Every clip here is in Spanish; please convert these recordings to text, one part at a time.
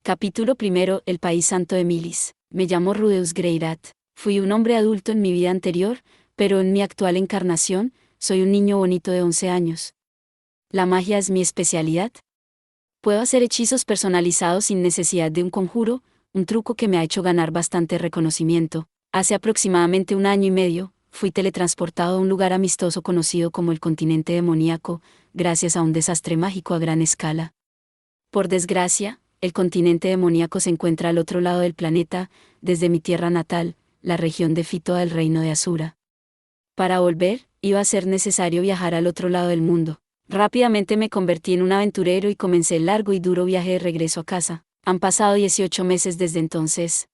Capítulo primero. El país santo de Milis. Me llamo Rudeus Greirat. Fui un hombre adulto en mi vida anterior, pero en mi actual encarnación, soy un niño bonito de 11 años. ¿La magia es mi especialidad? Puedo hacer hechizos personalizados sin necesidad de un conjuro, un truco que me ha hecho ganar bastante reconocimiento. Hace aproximadamente un año y medio, fui teletransportado a un lugar amistoso conocido como el continente demoníaco, gracias a un desastre mágico a gran escala. Por desgracia, el continente demoníaco se encuentra al otro lado del planeta, desde mi tierra natal, la región de Fitoa del reino de Asura. Para volver, iba a ser necesario viajar al otro lado del mundo. Rápidamente me convertí en un aventurero y comencé el largo y duro viaje de regreso a casa. Han pasado 18 meses desde entonces.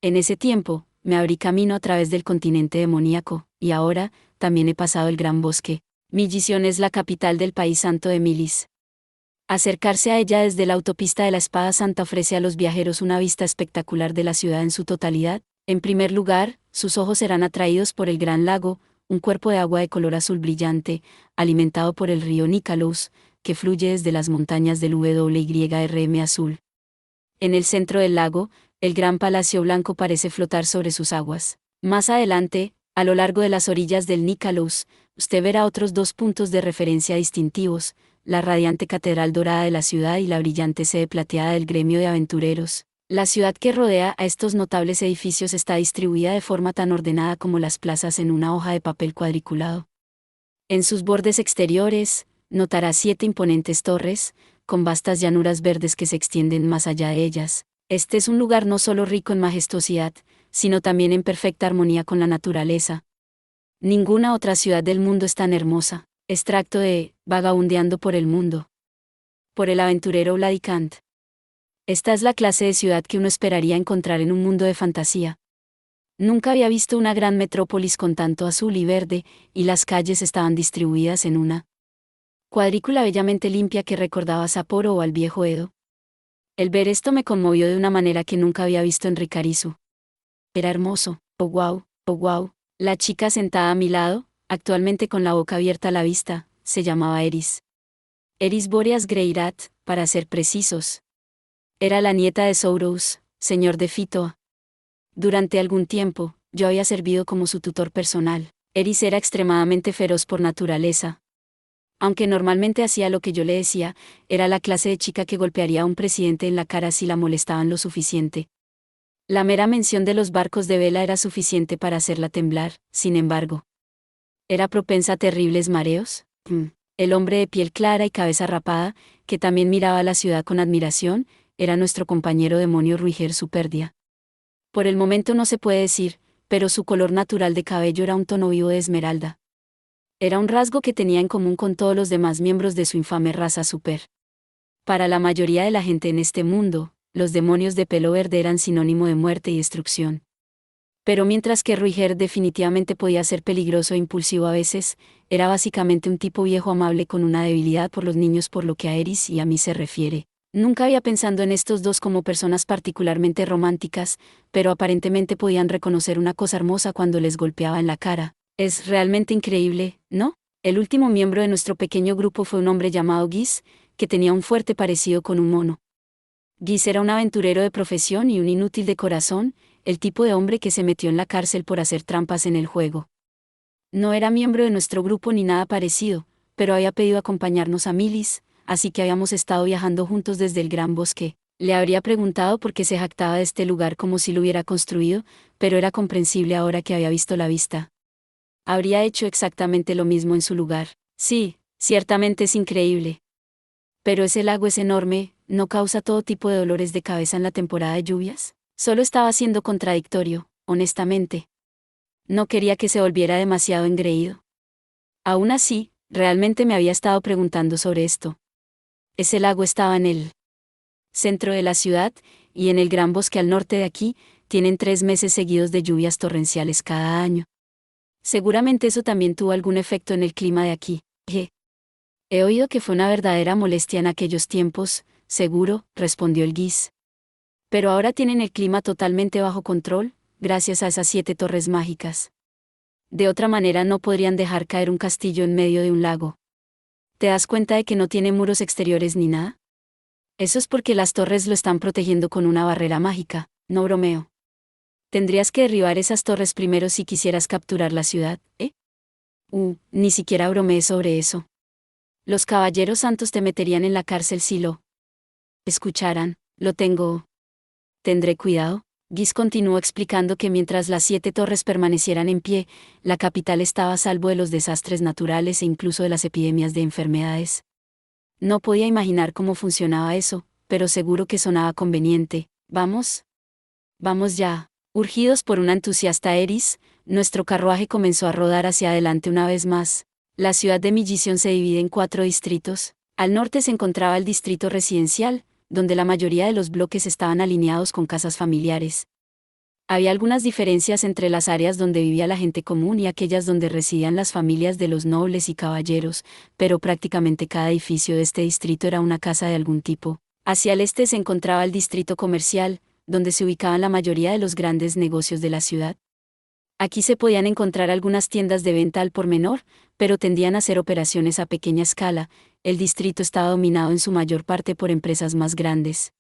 En ese tiempo, me abrí camino a través del continente demoníaco, y ahora, también he pasado el gran bosque. Millisión es la capital del país santo de Milis. Acercarse a ella desde la autopista de la Espada Santa ofrece a los viajeros una vista espectacular de la ciudad en su totalidad. En primer lugar, sus ojos serán atraídos por el Gran Lago, un cuerpo de agua de color azul brillante, alimentado por el río Nikalous, que fluye desde las montañas del WYRM azul. En el centro del lago, el gran palacio blanco parece flotar sobre sus aguas. Más adelante, a lo largo de las orillas del Nikalous, usted verá otros dos puntos de referencia distintivos: la radiante catedral dorada de la ciudad y la brillante sede plateada del gremio de aventureros. La ciudad que rodea a estos notables edificios está distribuida de forma tan ordenada como las plazas en una hoja de papel cuadriculado. En sus bordes exteriores, notará 7 imponentes torres, con vastas llanuras verdes que se extienden más allá de ellas. Este es un lugar no solo rico en majestuosidad, sino también en perfecta armonía con la naturaleza. Ninguna otra ciudad del mundo es tan hermosa. Extracto de Vagabundeando por el mundo. Por el aventurero Vladikant. Esta es la clase de ciudad que uno esperaría encontrar en un mundo de fantasía. Nunca había visto una gran metrópolis con tanto azul y verde, y las calles estaban distribuidas en una cuadrícula bellamente limpia que recordaba a Sapporo o al viejo Edo. El ver esto me conmovió de una manera que nunca había visto en Rikarizu. Era hermoso. Oh wow, oh wow. La chica sentada a mi lado, actualmente con la boca abierta a la vista, se llamaba Eris. Eris Boreas Greirat, para ser precisos. Era la nieta de Sourous, señor de Fitoa. Durante algún tiempo, yo había servido como su tutor personal. Eris era extremadamente feroz por naturaleza. Aunque normalmente hacía lo que yo le decía, era la clase de chica que golpearía a un presidente en la cara si la molestaban lo suficiente. La mera mención de los barcos de vela era suficiente para hacerla temblar. Sin embargo, ¿era propensa a terribles mareos? El hombre de piel clara y cabeza rapada, que también miraba a la ciudad con admiración, era nuestro compañero demonio Ruiger Superdia. Por el momento no se puede decir, pero su color natural de cabello era un tono vivo de esmeralda. Era un rasgo que tenía en común con todos los demás miembros de su infame raza super. Para la mayoría de la gente en este mundo, los demonios de pelo verde eran sinónimo de muerte y destrucción. Pero mientras que Ruiger definitivamente podía ser peligroso e impulsivo a veces, era básicamente un tipo viejo amable con una debilidad por los niños por lo que a Eris y a mí se refiere. Nunca había pensado en estos dos como personas particularmente románticas, pero aparentemente podían reconocer una cosa hermosa cuando les golpeaba en la cara. Es realmente increíble, ¿no? El último miembro de nuestro pequeño grupo fue un hombre llamado Giz, que tenía un fuerte parecido con un mono. Giz era un aventurero de profesión y un inútil de corazón, el tipo de hombre que se metió en la cárcel por hacer trampas en el juego. No era miembro de nuestro grupo ni nada parecido, pero había pedido acompañarnos a Milis, así que habíamos estado viajando juntos desde el gran bosque. Le habría preguntado por qué se jactaba de este lugar como si lo hubiera construido, pero era comprensible ahora que había visto la vista. Habría hecho exactamente lo mismo en su lugar. Sí, ciertamente es increíble. Pero ese lago es enorme, ¿no causa todo tipo de dolores de cabeza en la temporada de lluvias? Solo estaba siendo contradictorio, honestamente. No quería que se volviera demasiado engreído. Aún así, realmente me había estado preguntando sobre esto. Ese lago estaba en el centro de la ciudad, y en el gran bosque al norte de aquí, tienen 3 meses seguidos de lluvias torrenciales cada año. Seguramente eso también tuvo algún efecto en el clima de aquí. He oído que fue una verdadera molestia en aquellos tiempos, seguro, respondió el Giz. Pero ahora tienen el clima totalmente bajo control, gracias a esas 7 torres mágicas. De otra manera no podrían dejar caer un castillo en medio de un lago. ¿Te das cuenta de que no tiene muros exteriores ni nada? Eso es porque las torres lo están protegiendo con una barrera mágica, no bromeo. Tendrías que derribar esas torres primero si quisieras capturar la ciudad, ¿eh? Ni siquiera bromeé sobre eso. Los caballeros santos te meterían en la cárcel si lo escucharan. Lo tengo. Tendré cuidado. Guis continuó explicando que mientras las 7 torres permanecieran en pie, la capital estaba a salvo de los desastres naturales e incluso de las epidemias de enfermedades. No podía imaginar cómo funcionaba eso, pero seguro que sonaba conveniente. Vamos. Vamos ya. Urgidos por una entusiasta Eris, nuestro carruaje comenzó a rodar hacia adelante una vez más. La ciudad de Millisión se divide en 4 distritos. Al norte se encontraba el distrito residencial, donde la mayoría de los bloques estaban alineados con casas familiares. Había algunas diferencias entre las áreas donde vivía la gente común y aquellas donde residían las familias de los nobles y caballeros, pero prácticamente cada edificio de este distrito era una casa de algún tipo. Hacia el este se encontraba el distrito comercial, donde se ubicaban la mayoría de los grandes negocios de la ciudad. Aquí se podían encontrar algunas tiendas de venta al por menor, pero tendían a hacer operaciones a pequeña escala. El distrito estaba dominado en su mayor parte por empresas más grandes.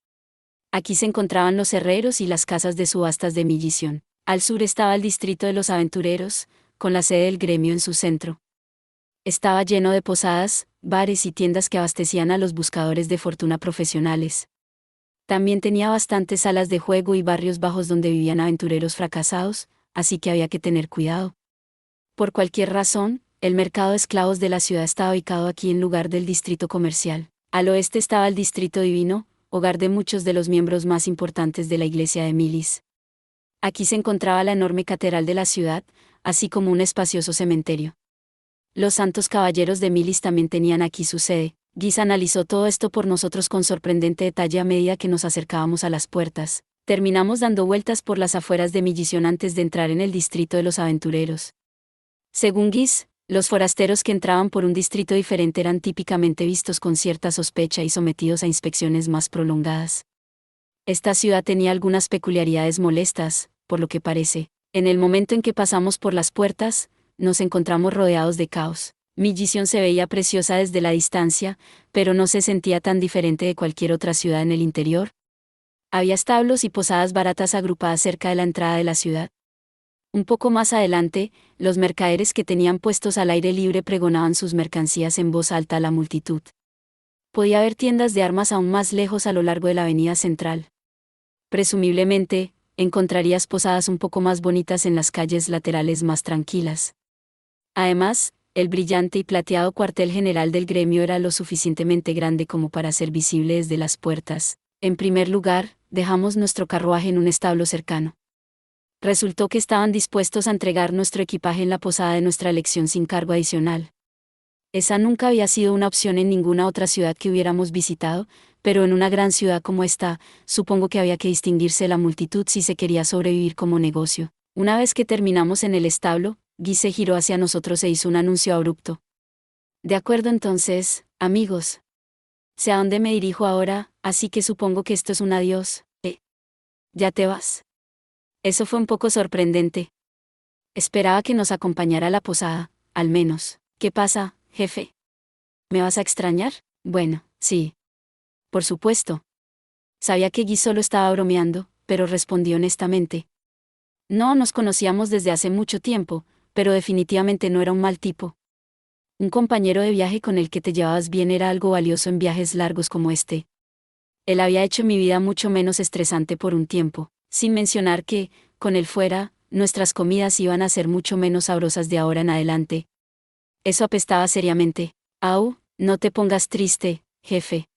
Aquí se encontraban los herreros y las casas de subastas de Millisión. Al sur estaba el distrito de los aventureros, con la sede del gremio en su centro. Estaba lleno de posadas, bares y tiendas que abastecían a los buscadores de fortuna profesionales. También tenía bastantes salas de juego y barrios bajos donde vivían aventureros fracasados, así que había que tener cuidado. Por cualquier razón, el mercado de esclavos de la ciudad estaba ubicado aquí en lugar del distrito comercial. Al oeste estaba el distrito divino, hogar de muchos de los miembros más importantes de la iglesia de Milis. Aquí se encontraba la enorme catedral de la ciudad, así como un espacioso cementerio. Los santos caballeros de Milis también tenían aquí su sede. Guis analizó todo esto por nosotros con sorprendente detalle a medida que nos acercábamos a las puertas. Terminamos dando vueltas por las afueras de Millisión antes de entrar en el distrito de los aventureros. Según Guis, los forasteros que entraban por un distrito diferente eran típicamente vistos con cierta sospecha y sometidos a inspecciones más prolongadas. Esta ciudad tenía algunas peculiaridades molestas, por lo que parece. En el momento en que pasamos por las puertas, nos encontramos rodeados de caos. Millisión se veía preciosa desde la distancia, pero no se sentía tan diferente de cualquier otra ciudad en el interior. Había establos y posadas baratas agrupadas cerca de la entrada de la ciudad. Un poco más adelante, los mercaderes que tenían puestos al aire libre pregonaban sus mercancías en voz alta a la multitud. Podía haber tiendas de armas aún más lejos a lo largo de la avenida central. Presumiblemente, encontrarías posadas un poco más bonitas en las calles laterales más tranquilas. Además, el brillante y plateado cuartel general del gremio era lo suficientemente grande como para ser visible desde las puertas. En primer lugar, dejamos nuestro carruaje en un establo cercano. Resultó que estaban dispuestos a entregar nuestro equipaje en la posada de nuestra elección sin cargo adicional. Esa nunca había sido una opción en ninguna otra ciudad que hubiéramos visitado, pero en una gran ciudad como esta, supongo que había que distinguirse de la multitud si se quería sobrevivir como negocio. Una vez que terminamos en el establo, Guy se giró hacia nosotros e hizo un anuncio abrupto. De acuerdo entonces, amigos. Sé a dónde me dirijo ahora, así que supongo que esto es un adiós, ¿eh? ¿Ya te vas? Eso fue un poco sorprendente. Esperaba que nos acompañara a la posada, al menos. ¿Qué pasa, jefe? ¿Me vas a extrañar? Bueno, sí. Por supuesto. Sabía que Guy solo estaba bromeando, pero respondió honestamente. No nos conocíamos desde hace mucho tiempo, pero definitivamente no era un mal tipo. Un compañero de viaje con el que te llevabas bien era algo valioso en viajes largos como este. Él había hecho mi vida mucho menos estresante por un tiempo, sin mencionar que, con él fuera, nuestras comidas iban a ser mucho menos sabrosas de ahora en adelante. Eso apestaba seriamente. Au, no te pongas triste, jefe.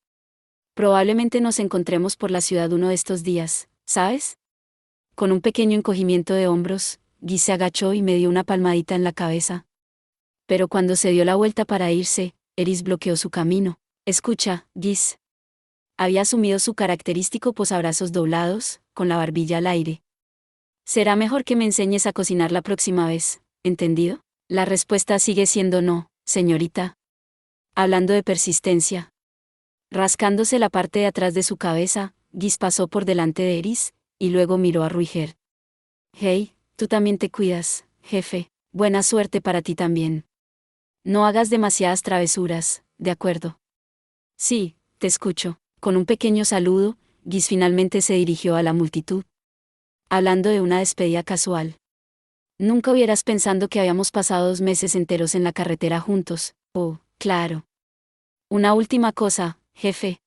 Probablemente nos encontremos por la ciudad uno de estos días, ¿sabes? Con un pequeño encogimiento de hombros, Guy se agachó y me dio una palmadita en la cabeza. Pero cuando se dio la vuelta para irse, Eris bloqueó su camino. Escucha, Guy. Había asumido su característico posabrazos doblados, con la barbilla al aire. Será mejor que me enseñes a cocinar la próxima vez, ¿entendido? La respuesta sigue siendo no, señorita. Hablando de persistencia. Rascándose la parte de atrás de su cabeza, Guy pasó por delante de Eris, y luego miró a Ruiger. Hey, tú también te cuidas, jefe. Buena suerte para ti también. No hagas demasiadas travesuras, ¿de acuerdo? Sí, te escucho. Con un pequeño saludo, Guis finalmente se dirigió a la multitud, hablando de una despedida casual. Nunca hubieras pensado que habíamos pasado 2 meses enteros en la carretera juntos. Oh, claro. Una última cosa, jefe.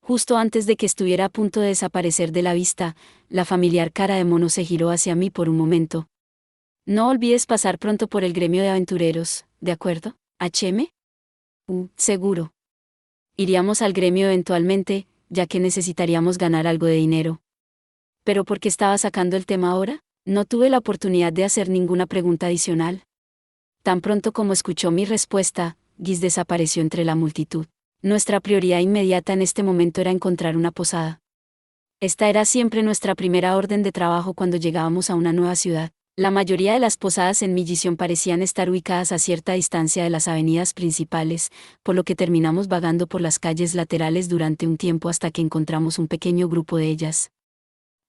Justo antes de que estuviera a punto de desaparecer de la vista, la familiar cara de mono se giró hacia mí por un momento. No olvides pasar pronto por el gremio de aventureros, ¿de acuerdo, HM? Seguro. Iríamos al gremio eventualmente, ya que necesitaríamos ganar algo de dinero. ¿Pero por qué estaba sacando el tema ahora? No tuve la oportunidad de hacer ninguna pregunta adicional. Tan pronto como escuchó mi respuesta, Guis desapareció entre la multitud. Nuestra prioridad inmediata en este momento era encontrar una posada. Esta era siempre nuestra primera orden de trabajo cuando llegábamos a una nueva ciudad. La mayoría de las posadas en Millisión parecían estar ubicadas a cierta distancia de las avenidas principales, por lo que terminamos vagando por las calles laterales durante un tiempo hasta que encontramos un pequeño grupo de ellas.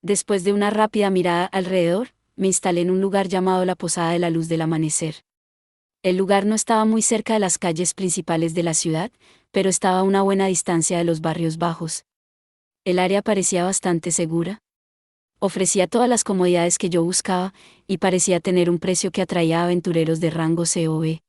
Después de una rápida mirada alrededor, me instalé en un lugar llamado la Posada de la Luz del Amanecer. El lugar no estaba muy cerca de las calles principales de la ciudad, pero estaba a una buena distancia de los barrios bajos. El área parecía bastante segura. Ofrecía todas las comodidades que yo buscaba, y parecía tener un precio que atraía a aventureros de rango C o B.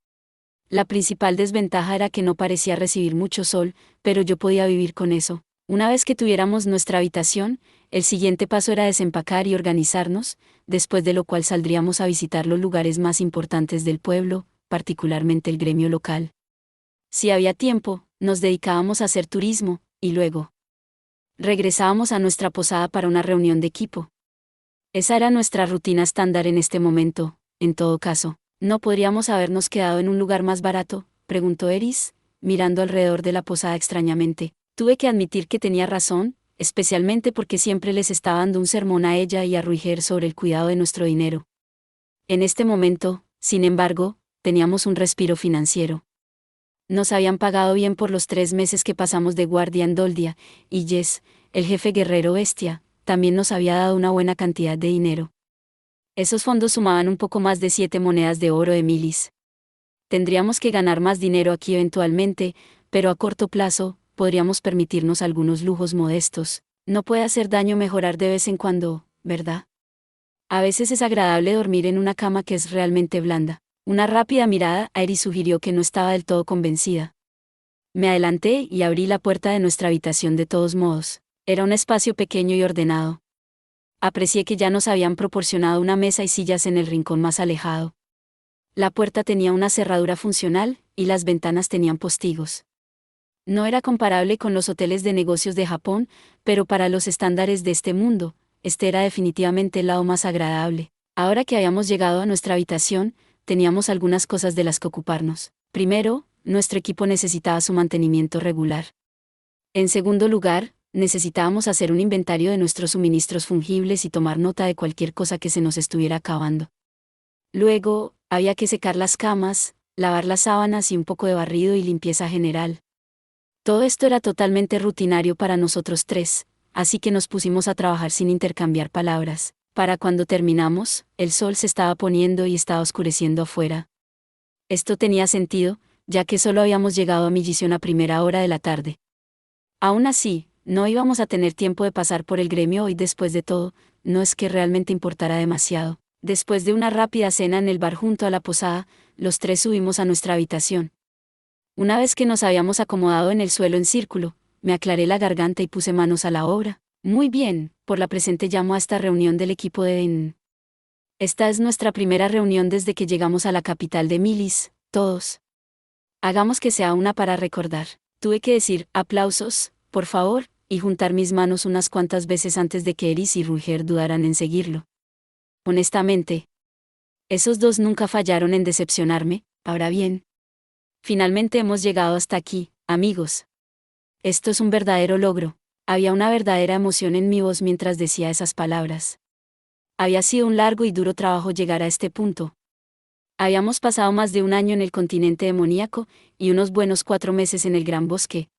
La principal desventaja era que no parecía recibir mucho sol, pero yo podía vivir con eso. Una vez que tuviéramos nuestra habitación, el siguiente paso era desempacar y organizarnos, después de lo cual saldríamos a visitar los lugares más importantes del pueblo, particularmente el gremio local. Si había tiempo, nos dedicábamos a hacer turismo, y luego regresábamos a nuestra posada para una reunión de equipo. Esa era nuestra rutina estándar en este momento. En todo caso, ¿no podríamos habernos quedado en un lugar más barato?, preguntó Eris, mirando alrededor de la posada extrañamente. Tuve que admitir que tenía razón, especialmente porque siempre les estaba dando un sermón a ella y a Ruiger sobre el cuidado de nuestro dinero. En este momento, sin embargo, teníamos un respiro financiero. Nos habían pagado bien por los 3 meses que pasamos de guardia en Doldia, y Jess, el jefe guerrero bestia, también nos había dado una buena cantidad de dinero. Esos fondos sumaban un poco más de 7 monedas de oro de Milis. Tendríamos que ganar más dinero aquí eventualmente, pero a corto plazo, podríamos permitirnos algunos lujos modestos. No puede hacer daño mejorar de vez en cuando, ¿verdad? A veces es agradable dormir en una cama que es realmente blanda. Una rápida mirada a Eris sugirió que no estaba del todo convencida. Me adelanté y abrí la puerta de nuestra habitación de todos modos. Era un espacio pequeño y ordenado. Aprecié que ya nos habían proporcionado una mesa y sillas en el rincón más alejado. La puerta tenía una cerradura funcional, y las ventanas tenían postigos. No era comparable con los hoteles de negocios de Japón, pero para los estándares de este mundo, este era definitivamente el lado más agradable. Ahora que habíamos llegado a nuestra habitación, teníamos algunas cosas de las que ocuparnos. Primero, nuestro equipo necesitaba su mantenimiento regular. En segundo lugar, necesitábamos hacer un inventario de nuestros suministros fungibles y tomar nota de cualquier cosa que se nos estuviera acabando. Luego, había que secar las camas, lavar las sábanas y un poco de barrido y limpieza general. Todo esto era totalmente rutinario para nosotros tres, así que nos pusimos a trabajar sin intercambiar palabras. Para cuando terminamos, el sol se estaba poniendo y estaba oscureciendo afuera. Esto tenía sentido, ya que solo habíamos llegado a Millisión a primera hora de la tarde. Aún así, no íbamos a tener tiempo de pasar por el gremio y después de todo, no es que realmente importara demasiado. Después de una rápida cena en el bar junto a la posada, los tres subimos a nuestra habitación. Una vez que nos habíamos acomodado en el suelo en círculo, me aclaré la garganta y puse manos a la obra. Muy bien, por la presente llamo a esta reunión del equipo de EN. Esta es nuestra primera reunión desde que llegamos a la capital de Milis, todos. Hagamos que sea una para recordar. Tuve que decir, aplausos, por favor, y juntar mis manos unas cuantas veces antes de que Eris y Ruiger dudaran en seguirlo. Honestamente, esos dos nunca fallaron en decepcionarme. Ahora bien, finalmente hemos llegado hasta aquí, amigos. Esto es un verdadero logro. Había una verdadera emoción en mi voz mientras decía esas palabras. Había sido un largo y duro trabajo llegar a este punto. Habíamos pasado más de un año en el continente demoníaco, y unos buenos 4 meses en el Gran Bosque.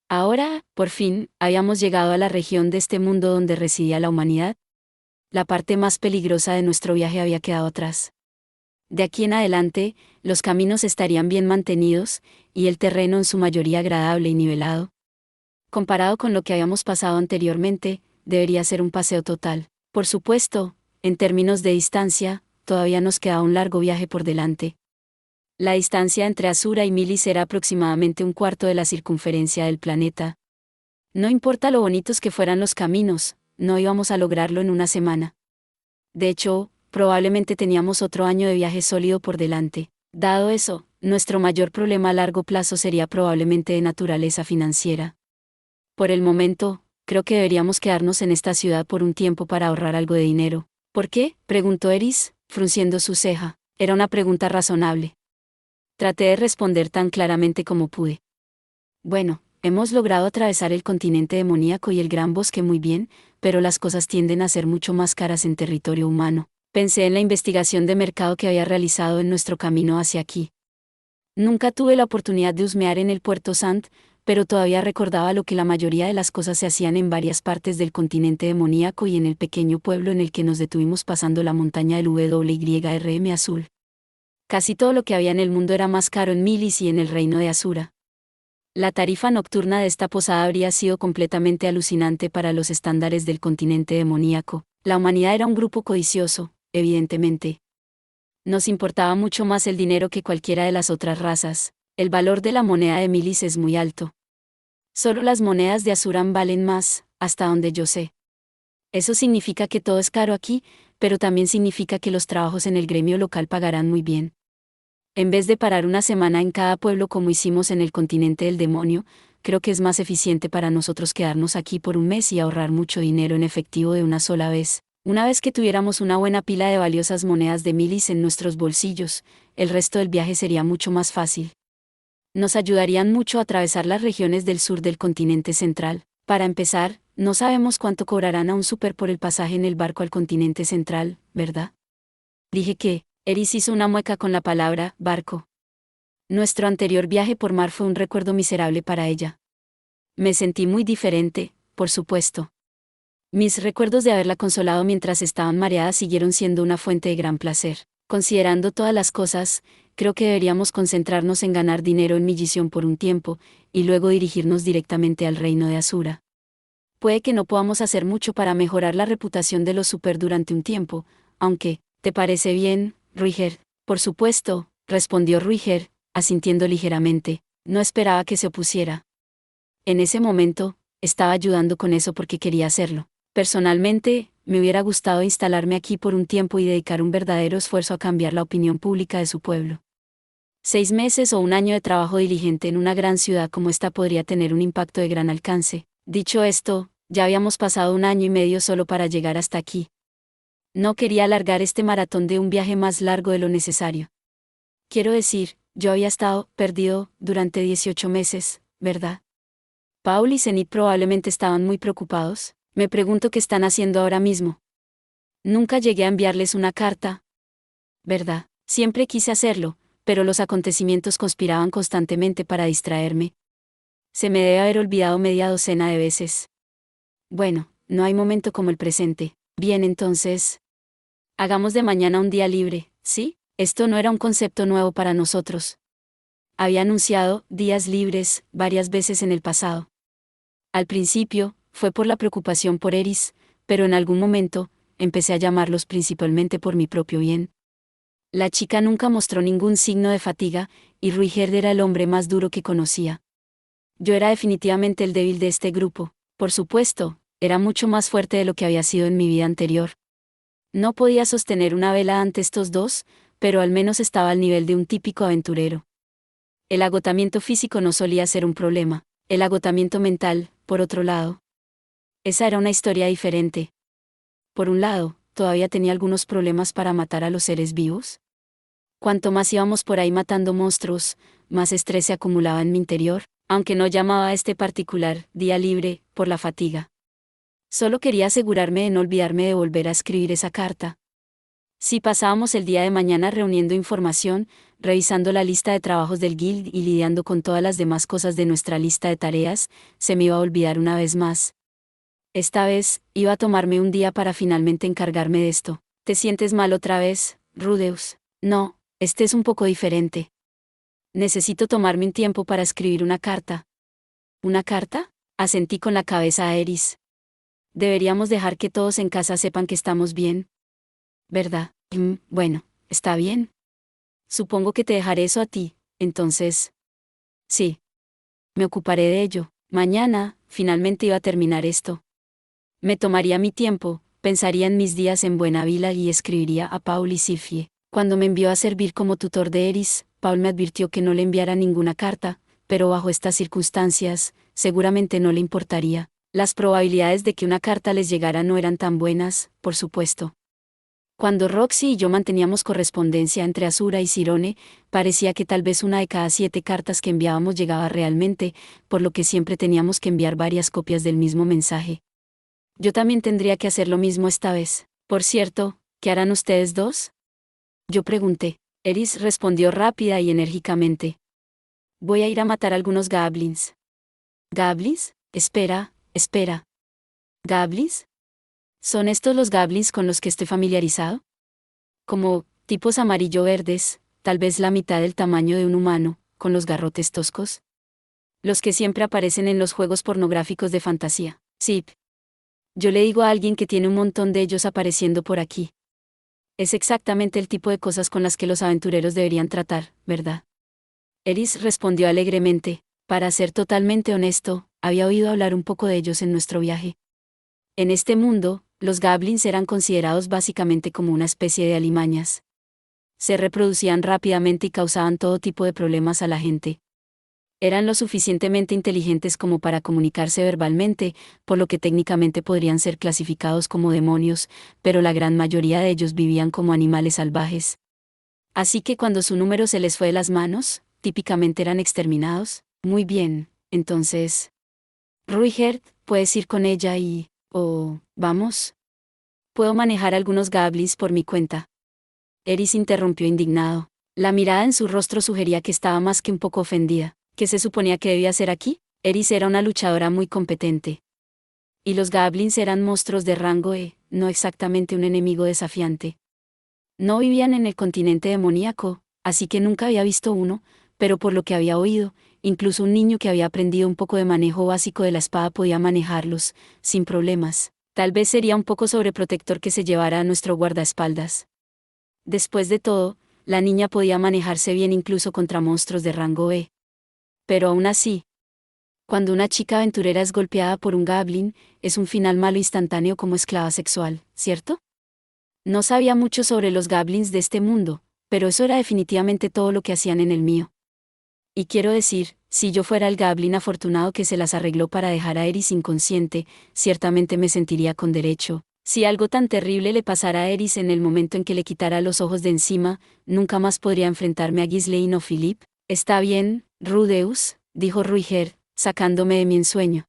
Ahora, por fin, habíamos llegado a la región de este mundo donde residía la humanidad. La parte más peligrosa de nuestro viaje había quedado atrás. De aquí en adelante, los caminos estarían bien mantenidos, y el terreno en su mayoría agradable y nivelado. Comparado con lo que habíamos pasado anteriormente, debería ser un paseo total. Por supuesto, en términos de distancia, todavía nos queda un largo viaje por delante. La distancia entre Asura y Milis era aproximadamente un cuarto de la circunferencia del planeta. No importa lo bonitos que fueran los caminos, no íbamos a lograrlo en una semana. De hecho, probablemente teníamos otro año de viaje sólido por delante. Dado eso, nuestro mayor problema a largo plazo sería probablemente de naturaleza financiera. Por el momento, creo que deberíamos quedarnos en esta ciudad por un tiempo para ahorrar algo de dinero. ¿Por qué?, preguntó Eris, frunciendo su ceja. Era una pregunta razonable. Traté de responder tan claramente como pude. Bueno, hemos logrado atravesar el continente demoníaco y el gran bosque muy bien, pero las cosas tienden a ser mucho más caras en territorio humano. Pensé en la investigación de mercado que había realizado en nuestro camino hacia aquí. Nunca tuve la oportunidad de husmear en el Puerto Sant, pero todavía recordaba lo que la mayoría de las cosas se hacían en varias partes del continente demoníaco y en el pequeño pueblo en el que nos detuvimos pasando la montaña del WYRM azul. Casi todo lo que había en el mundo era más caro en Milis y en el reino de Asura. La tarifa nocturna de esta posada habría sido completamente alucinante para los estándares del continente demoníaco. La humanidad era un grupo codicioso, evidentemente. Nos importaba mucho más el dinero que cualquiera de las otras razas. El valor de la moneda de Milis es muy alto. Solo las monedas de Asuran valen más, hasta donde yo sé. Eso significa que todo es caro aquí, pero también significa que los trabajos en el gremio local pagarán muy bien. En vez de parar una semana en cada pueblo como hicimos en el continente del demonio, creo que es más eficiente para nosotros quedarnos aquí por un mes y ahorrar mucho dinero en efectivo de una sola vez. Una vez que tuviéramos una buena pila de valiosas monedas de Milis en nuestros bolsillos, el resto del viaje sería mucho más fácil. Nos ayudarían mucho a atravesar las regiones del sur del continente central. Para empezar, no sabemos cuánto cobrarán a un super por el pasaje en el barco al continente central, ¿verdad? Dije que, Eris hizo una mueca con la palabra barco. Nuestro anterior viaje por mar fue un recuerdo miserable para ella. Me sentí muy diferente, por supuesto. Mis recuerdos de haberla consolado mientras estaban mareadas siguieron siendo una fuente de gran placer. Considerando todas las cosas, creo que deberíamos concentrarnos en ganar dinero en Millisión por un tiempo, y luego dirigirnos directamente al reino de Asura. Puede que no podamos hacer mucho para mejorar la reputación de los super durante un tiempo, aunque, ¿te parece bien, Ruiger? Por supuesto, respondió Ruiger, asintiendo ligeramente. No esperaba que se opusiera. En ese momento, estaba ayudando con eso porque quería hacerlo. Personalmente, me hubiera gustado instalarme aquí por un tiempo y dedicar un verdadero esfuerzo a cambiar la opinión pública de su pueblo. 6 meses o un año de trabajo diligente en una gran ciudad como esta podría tener un impacto de gran alcance. Dicho esto, ya habíamos pasado un año y medio solo para llegar hasta aquí. No quería alargar este maratón de un viaje más largo de lo necesario. Quiero decir, yo había estado perdido durante 18 meses, ¿verdad? Paul y Zenith probablemente estaban muy preocupados. Me pregunto qué están haciendo ahora mismo. Nunca llegué a enviarles una carta. ¿Verdad? Siempre quise hacerlo, pero los acontecimientos conspiraban constantemente para distraerme. Se me debe haber olvidado media docena de veces. Bueno, no hay momento como el presente. Bien, entonces. Hagamos de mañana un día libre, ¿sí? Esto no era un concepto nuevo para nosotros. Había anunciado días libres varias veces en el pasado. Al principio, fue por la preocupación por Eris, pero en algún momento, empecé a llamarlos principalmente por mi propio bien. La chica nunca mostró ningún signo de fatiga, y Ruiger era el hombre más duro que conocía. Yo era definitivamente el débil de este grupo. Por supuesto, era mucho más fuerte de lo que había sido en mi vida anterior. No podía sostener una vela ante estos dos, pero al menos estaba al nivel de un típico aventurero. El agotamiento físico no solía ser un problema. El agotamiento mental, por otro lado. Esa era una historia diferente. Por un lado, todavía tenía algunos problemas para matar a los seres vivos. Cuanto más íbamos por ahí matando monstruos, más estrés se acumulaba en mi interior, aunque no llamaba a este particular día libre, por la fatiga. Solo quería asegurarme de no olvidarme de volver a escribir esa carta. Si pasábamos el día de mañana reuniendo información, revisando la lista de trabajos del guild y lidiando con todas las demás cosas de nuestra lista de tareas, se me iba a olvidar una vez más. Esta vez, iba a tomarme un día para finalmente encargarme de esto. ¿Te sientes mal otra vez, Rudeus? No, este es un poco diferente. Necesito tomarme un tiempo para escribir una carta. ¿Una carta? Asentí con la cabeza a Eris. Deberíamos dejar que todos en casa sepan que estamos bien. ¿Verdad? Bueno, está bien. Supongo que te dejaré eso a ti, entonces. Sí. Me ocuparé de ello. Mañana, finalmente iba a terminar esto. Me tomaría mi tiempo, pensaría en mis días en Buenavila y escribiría a Paul y Sifie. Cuando me envió a servir como tutor de Eris, Paul me advirtió que no le enviara ninguna carta, pero bajo estas circunstancias, seguramente no le importaría. Las probabilidades de que una carta les llegara no eran tan buenas, por supuesto. Cuando Roxy y yo manteníamos correspondencia entre Azura y Cirone, parecía que tal vez una de cada 7 cartas que enviábamos llegaba realmente, por lo que siempre teníamos que enviar varias copias del mismo mensaje. Yo también tendría que hacer lo mismo esta vez. Por cierto, ¿qué harán ustedes dos? Yo pregunté. Eris respondió rápida y enérgicamente. Voy a ir a matar algunos goblins. ¿Goblins? Espera. ¿Goblins? ¿Son estos los goblins con los que estoy familiarizado? Como, tipos amarillo-verdes, tal vez la mitad del tamaño de un humano, con los garrotes toscos. Los que siempre aparecen en los juegos pornográficos de fantasía. Sí. Yo le digo a alguien que tiene un montón de ellos apareciendo por aquí. Es exactamente el tipo de cosas con las que los aventureros deberían tratar, ¿verdad? Eris respondió alegremente. Para ser totalmente honesto, había oído hablar un poco de ellos en nuestro viaje. En este mundo, los goblins eran considerados básicamente como una especie de alimañas. Se reproducían rápidamente y causaban todo tipo de problemas a la gente. Eran lo suficientemente inteligentes como para comunicarse verbalmente, por lo que técnicamente podrían ser clasificados como demonios, pero la gran mayoría de ellos vivían como animales salvajes. Así que cuando su número se les fue de las manos, típicamente eran exterminados. Muy bien, entonces. Ruigert, puedes ir con ella y... vamos. Puedo manejar algunos goblins por mi cuenta. Eris interrumpió indignado. La mirada en su rostro sugería que estaba más que un poco ofendida. ¿Qué se suponía que debía hacer aquí? Eris era una luchadora muy competente. Y los goblins eran monstruos de rango E, no exactamente un enemigo desafiante. No vivían en el continente demoníaco, así que nunca había visto uno, pero por lo que había oído, incluso un niño que había aprendido un poco de manejo básico de la espada podía manejarlos, sin problemas. Tal vez sería un poco sobreprotector que se llevara a nuestro guardaespaldas. Después de todo, la niña podía manejarse bien incluso contra monstruos de rango E. Pero aún así, cuando una chica aventurera es golpeada por un goblin, es un final malo instantáneo como esclava sexual, ¿cierto? No sabía mucho sobre los goblins de este mundo, pero eso era definitivamente todo lo que hacían en el mío. Y quiero decir, si yo fuera el goblin afortunado que se las arregló para dejar a Eris inconsciente, ciertamente me sentiría con derecho. Si algo tan terrible le pasara a Eris en el momento en que le quitara los ojos de encima, nunca más podría enfrentarme a Ghislaine o Philip. Está bien, Rudeus, dijo Ruiger, sacándome de mi ensueño.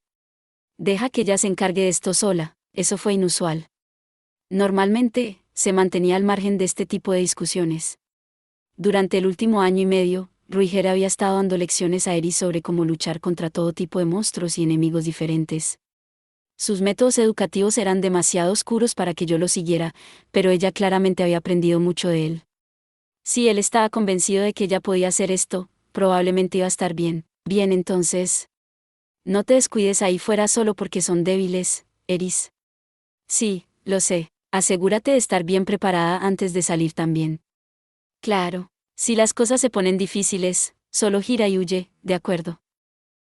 Deja que ella se encargue de esto sola, eso fue inusual. Normalmente, se mantenía al margen de este tipo de discusiones. Durante el último año y medio, Ruiger había estado dando lecciones a Eris sobre cómo luchar contra todo tipo de monstruos y enemigos diferentes. Sus métodos educativos eran demasiado oscuros para que yo lo siguiera, pero ella claramente había aprendido mucho de él. Si él estaba convencido de que ella podía hacer esto, probablemente iba a estar bien. Bien, entonces. No te descuides ahí fuera solo porque son débiles, Eris. Sí, lo sé. Asegúrate de estar bien preparada antes de salir también. Claro. Si las cosas se ponen difíciles, solo gira y huye, ¿de acuerdo?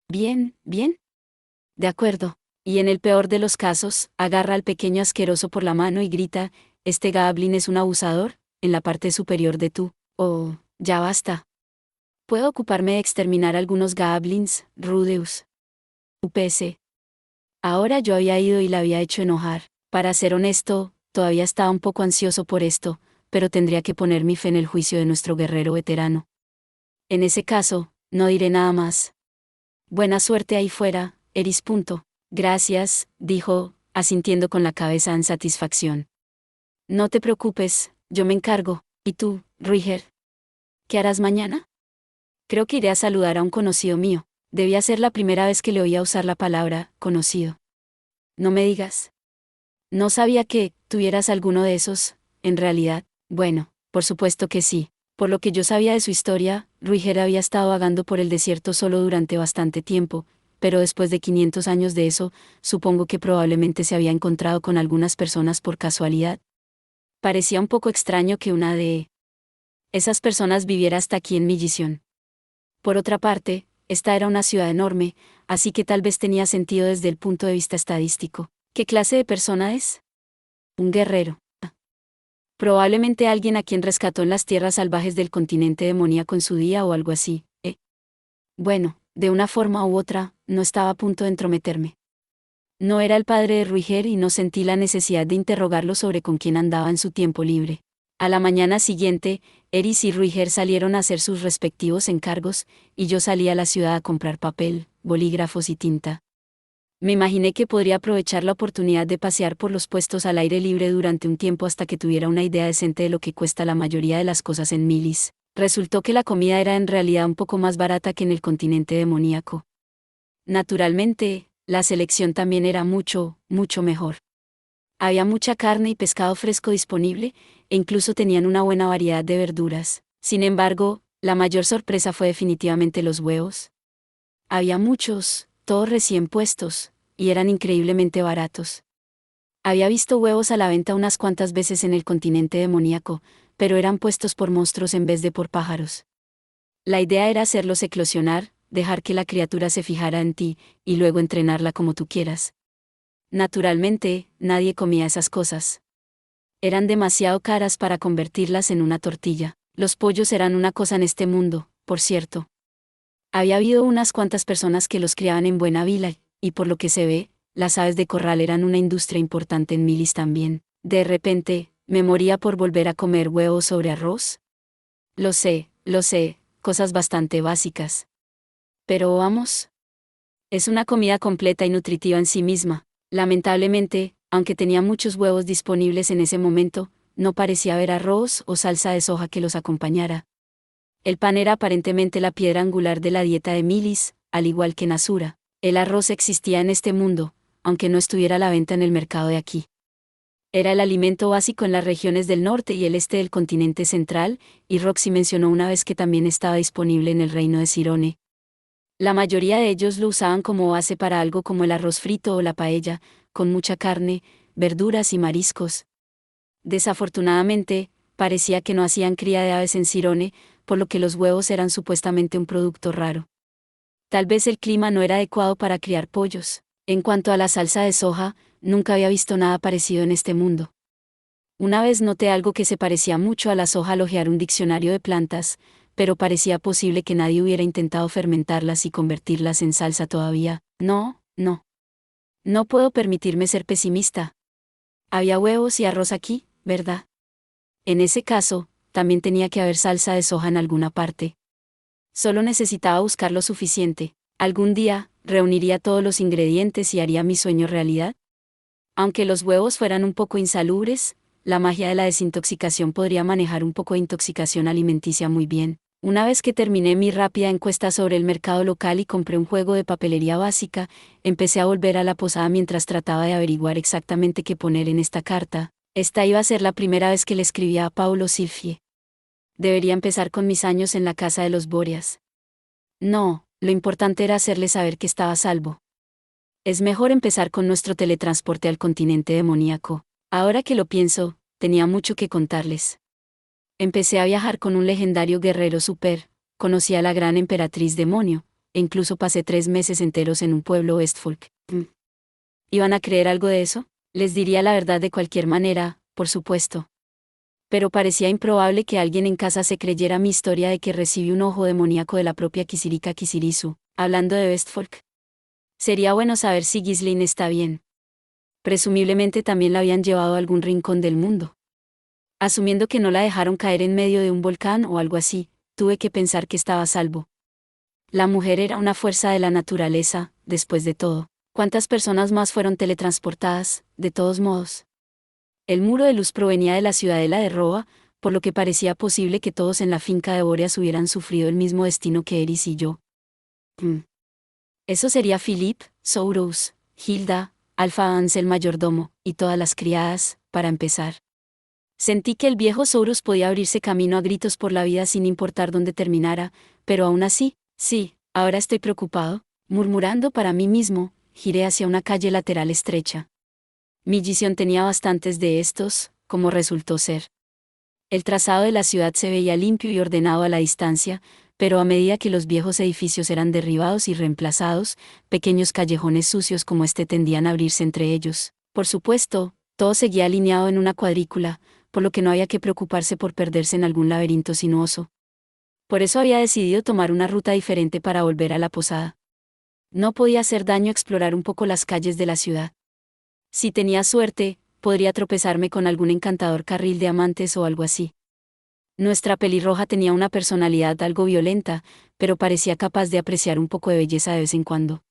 Bien. De acuerdo. Y en el peor de los casos, agarra al pequeño asqueroso por la mano y grita, ¿este goblin es un abusador? En la parte superior de tú. Oh, ya basta. Puedo ocuparme de exterminar algunos goblins, Rudeus. UPS. Ahora yo había ido y la había hecho enojar. Para ser honesto, todavía estaba un poco ansioso por esto, pero tendría que poner mi fe en el juicio de nuestro guerrero veterano. En ese caso, no diré nada más. Buena suerte ahí fuera, Eris. Gracias, dijo, asintiendo con la cabeza en satisfacción. No te preocupes, yo me encargo. ¿Y tú, Ruiger? ¿Qué harás mañana? Creo que iré a saludar a un conocido mío. Debía ser la primera vez que le oía usar la palabra conocido. No me digas. No sabía que tuvieras alguno de esos, en realidad. Bueno, por supuesto que sí. Por lo que yo sabía de su historia, Ruiger había estado vagando por el desierto solo durante bastante tiempo, pero después de 500 años de eso, supongo que probablemente se había encontrado con algunas personas por casualidad. Parecía un poco extraño que una de esas personas viviera hasta aquí en Millison. Por otra parte, esta era una ciudad enorme, así que tal vez tenía sentido desde el punto de vista estadístico. ¿Qué clase de persona es? Un guerrero. Probablemente alguien a quien rescató en las tierras salvajes del continente demoníaco en su día o algo así, ¿eh? Bueno, de una forma u otra, no estaba a punto de entrometerme. No era el padre de Ruiger y no sentí la necesidad de interrogarlo sobre con quién andaba en su tiempo libre. A la mañana siguiente, Eris y Ruiger salieron a hacer sus respectivos encargos, y yo salí a la ciudad a comprar papel, bolígrafos y tinta. Me imaginé que podría aprovechar la oportunidad de pasear por los puestos al aire libre durante un tiempo hasta que tuviera una idea decente de lo que cuesta la mayoría de las cosas en Millis. Resultó que la comida era en realidad un poco más barata que en el continente demoníaco. Naturalmente, la selección también era mucho, mucho mejor. Había mucha carne y pescado fresco disponible, e incluso tenían una buena variedad de verduras. Sin embargo, la mayor sorpresa fue definitivamente los huevos. Había muchos, todos recién puestos, y eran increíblemente baratos. Había visto huevos a la venta unas cuantas veces en el continente demoníaco, pero eran puestos por monstruos en vez de por pájaros. La idea era hacerlos eclosionar, dejar que la criatura se fijara en ti, y luego entrenarla como tú quieras. Naturalmente, nadie comía esas cosas. Eran demasiado caras para convertirlas en una tortilla. Los pollos eran una cosa en este mundo, por cierto. Había habido unas cuantas personas que los criaban en buena vila, y por lo que se ve, las aves de corral eran una industria importante en Millis también. De repente, me moría por volver a comer huevos sobre arroz. Lo sé, cosas bastante básicas. Pero vamos. Es una comida completa y nutritiva en sí misma. Lamentablemente, aunque tenía muchos huevos disponibles en ese momento, no parecía haber arroz o salsa de soja que los acompañara. El pan era aparentemente la piedra angular de la dieta de Millis, al igual que en Asura. El arroz existía en este mundo, aunque no estuviera a la venta en el mercado de aquí. Era el alimento básico en las regiones del norte y el este del continente central, y Roxy mencionó una vez que también estaba disponible en el reino de Cirone. La mayoría de ellos lo usaban como base para algo como el arroz frito o la paella, con mucha carne, verduras y mariscos. Desafortunadamente, parecía que no hacían cría de aves en Cirone, por lo que los huevos eran supuestamente un producto raro. Tal vez el clima no era adecuado para criar pollos. En cuanto a la salsa de soja, nunca había visto nada parecido en este mundo. Una vez noté algo que se parecía mucho a la soja al hojear un diccionario de plantas, pero parecía posible que nadie hubiera intentado fermentarlas y convertirlas en salsa todavía. No. No puedo permitirme ser pesimista. Había huevos y arroz aquí, ¿verdad? En ese caso, también tenía que haber salsa de soja en alguna parte. Solo necesitaba buscar lo suficiente. Algún día, reuniría todos los ingredientes y haría mi sueño realidad. Aunque los huevos fueran un poco insalubres, la magia de la desintoxicación podría manejar un poco de intoxicación alimenticia muy bien. Una vez que terminé mi rápida encuesta sobre el mercado local y compré un juego de papelería básica, empecé a volver a la posada mientras trataba de averiguar exactamente qué poner en esta carta. Esta iba a ser la primera vez que le escribía a Paulo Silfie. Debería empezar con mis años en la casa de los Bóreas. No, lo importante era hacerle saber que estaba a salvo. Es mejor empezar con nuestro teletransporte al continente demoníaco. Ahora que lo pienso, tenía mucho que contarles. Empecé a viajar con un legendario guerrero super, conocí a la gran emperatriz demonio, e incluso pasé 3 meses enteros en un pueblo Westfolk. ¿Iban a creer algo de eso? Les diría la verdad de cualquier manera, por supuesto. Pero parecía improbable que alguien en casa se creyera mi historia de que recibí un ojo demoníaco de la propia Kisirika Kisirisu, hablando de Westfolk. Sería bueno saber si Ghislaine está bien. Presumiblemente también la habían llevado a algún rincón del mundo. Asumiendo que no la dejaron caer en medio de un volcán o algo así, tuve que pensar que estaba a salvo. La mujer era una fuerza de la naturaleza, después de todo. ¿Cuántas personas más fueron teletransportadas, de todos modos? El muro de luz provenía de la ciudadela de Roa, por lo que parecía posible que todos en la finca de Boreas hubieran sufrido el mismo destino que Eris y yo. Eso sería Philip, Sourous, Hilda, Alfa Vance el mayordomo, y todas las criadas, para empezar. Sentí que el viejo Sourous podía abrirse camino a gritos por la vida sin importar dónde terminara, pero aún así, sí, ahora estoy preocupado, Murmurando para mí mismo, giré hacia una calle lateral estrecha. Mi visión tenía bastantes de estos, como resultó ser. El trazado de la ciudad se veía limpio y ordenado a la distancia, pero a medida que los viejos edificios eran derribados y reemplazados, pequeños callejones sucios como este tendían a abrirse entre ellos. Por supuesto, todo seguía alineado en una cuadrícula, por lo que no había que preocuparse por perderse en algún laberinto sinuoso. Por eso había decidido tomar una ruta diferente para volver a la posada. No podía hacer daño explorar un poco las calles de la ciudad. Si tenía suerte, podría tropezarme con algún encantador carril de amantes o algo así. Nuestra pelirroja tenía una personalidad algo violenta, pero parecía capaz de apreciar un poco de belleza de vez en cuando.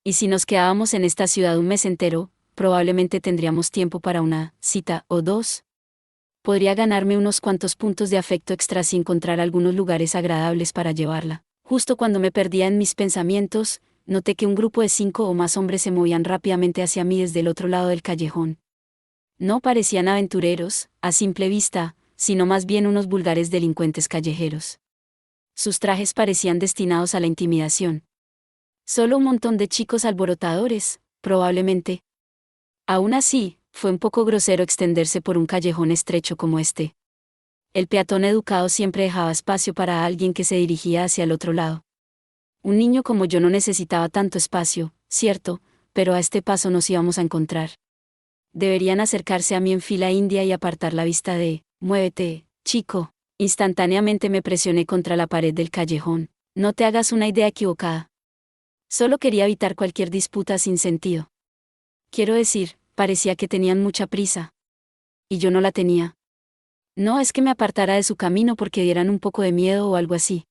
Y si nos quedábamos en esta ciudad un mes entero, probablemente tendríamos tiempo para una cita o dos. Podría ganarme unos cuantos puntos de afecto extra si encontrar algunos lugares agradables para llevarla. Justo cuando me perdía en mis pensamientos, noté que un grupo de 5 o más hombres se movían rápidamente hacia mí desde el otro lado del callejón. No parecían aventureros, a simple vista, sino más bien unos vulgares delincuentes callejeros. Sus trajes parecían destinados a la intimidación. Solo un montón de chicos alborotadores, probablemente. Aún así, fue un poco grosero extenderse por un callejón estrecho como este. El peatón educado siempre dejaba espacio para alguien que se dirigía hacia el otro lado. Un niño como yo no necesitaba tanto espacio, cierto, pero a este paso nos íbamos a encontrar. Deberían acercarse a mí en fila india y apartar la vista de, muévete, chico. Instantáneamente me presioné contra la pared del callejón. No te hagas una idea equivocada. Solo quería evitar cualquier disputa sin sentido. Quiero decir, parecía que tenían mucha prisa. Y yo no la tenía. No es que me apartara de su camino porque dieran un poco de miedo o algo así.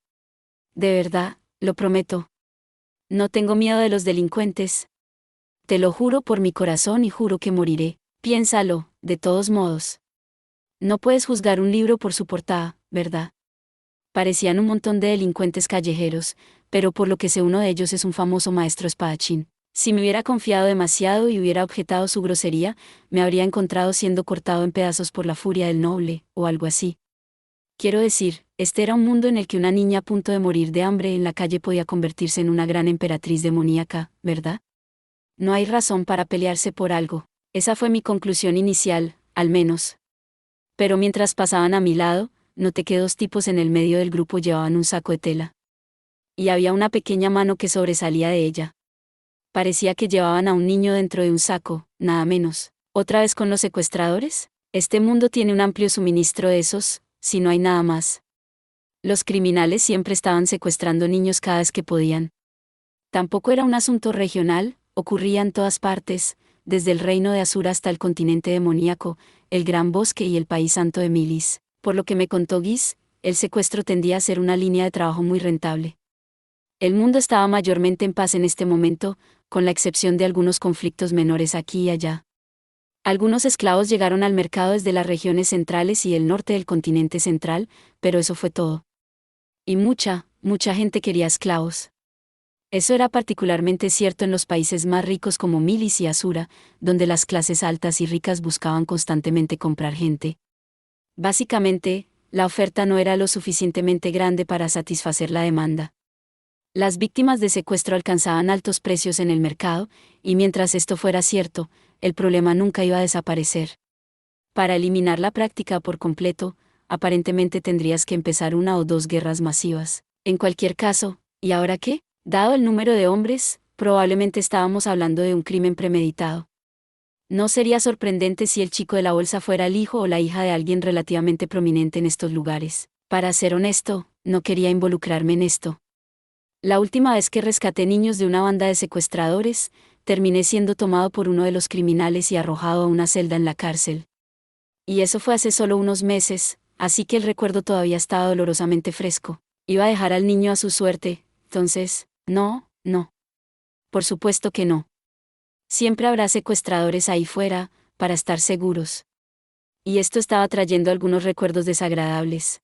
De verdad, lo prometo. No tengo miedo de los delincuentes. Te lo juro por mi corazón y juro que moriré. Piénsalo, de todos modos. No puedes juzgar un libro por su portada, ¿verdad? Parecían un montón de delincuentes callejeros, pero por lo que sé uno de ellos es un famoso maestro espadachín. Si me hubiera confiado demasiado y hubiera objetado su grosería, me habría encontrado siendo cortado en pedazos por la furia del noble, o algo así. Quiero decir, este era un mundo en el que una niña a punto de morir de hambre en la calle podía convertirse en una gran emperatriz demoníaca, ¿verdad? No hay razón para pelearse por algo. Esa fue mi conclusión inicial, al menos. Pero mientras pasaban a mi lado, noté que 2 tipos en el medio del grupo llevaban un saco de tela. Y había una pequeña mano que sobresalía de ella. Parecía que llevaban a un niño dentro de un saco, nada menos. ¿Otra vez con los secuestradores? Este mundo tiene un amplio suministro de esos, si no hay nada más. Los criminales siempre estaban secuestrando niños cada vez que podían. Tampoco era un asunto regional, ocurría en todas partes, desde el reino de Asura hasta el continente demoníaco, el Gran Bosque y el país santo de Milis. Por lo que me contó Giz, el secuestro tendía a ser una línea de trabajo muy rentable. El mundo estaba mayormente en paz en este momento, con la excepción de algunos conflictos menores aquí y allá. Algunos esclavos llegaron al mercado desde las regiones centrales y el norte del continente central, pero eso fue todo. Y mucha gente quería esclavos. Eso era particularmente cierto en los países más ricos como Milis y Asura, donde las clases altas y ricas buscaban constantemente comprar gente. Básicamente, la oferta no era lo suficientemente grande para satisfacer la demanda. Las víctimas de secuestro alcanzaban altos precios en el mercado, y mientras esto fuera cierto, el problema nunca iba a desaparecer. Para eliminar la práctica por completo, aparentemente tendrías que empezar 1 o 2 guerras masivas. En cualquier caso, ¿y ahora qué? Dado el número de hombres, probablemente estábamos hablando de un crimen premeditado. No sería sorprendente si el chico de la bolsa fuera el hijo o la hija de alguien relativamente prominente en estos lugares. Para ser honesto, no quería involucrarme en esto. La última vez que rescaté niños de una banda de secuestradores, terminé siendo tomado por uno de los criminales y arrojado a una celda en la cárcel. Y eso fue hace solo unos meses, así que el recuerdo todavía estaba dolorosamente fresco. Iba a dejar al niño a su suerte, entonces, no. Por supuesto que no. Siempre habrá secuestradores ahí fuera, para estar seguros. Y esto estaba trayendo algunos recuerdos desagradables.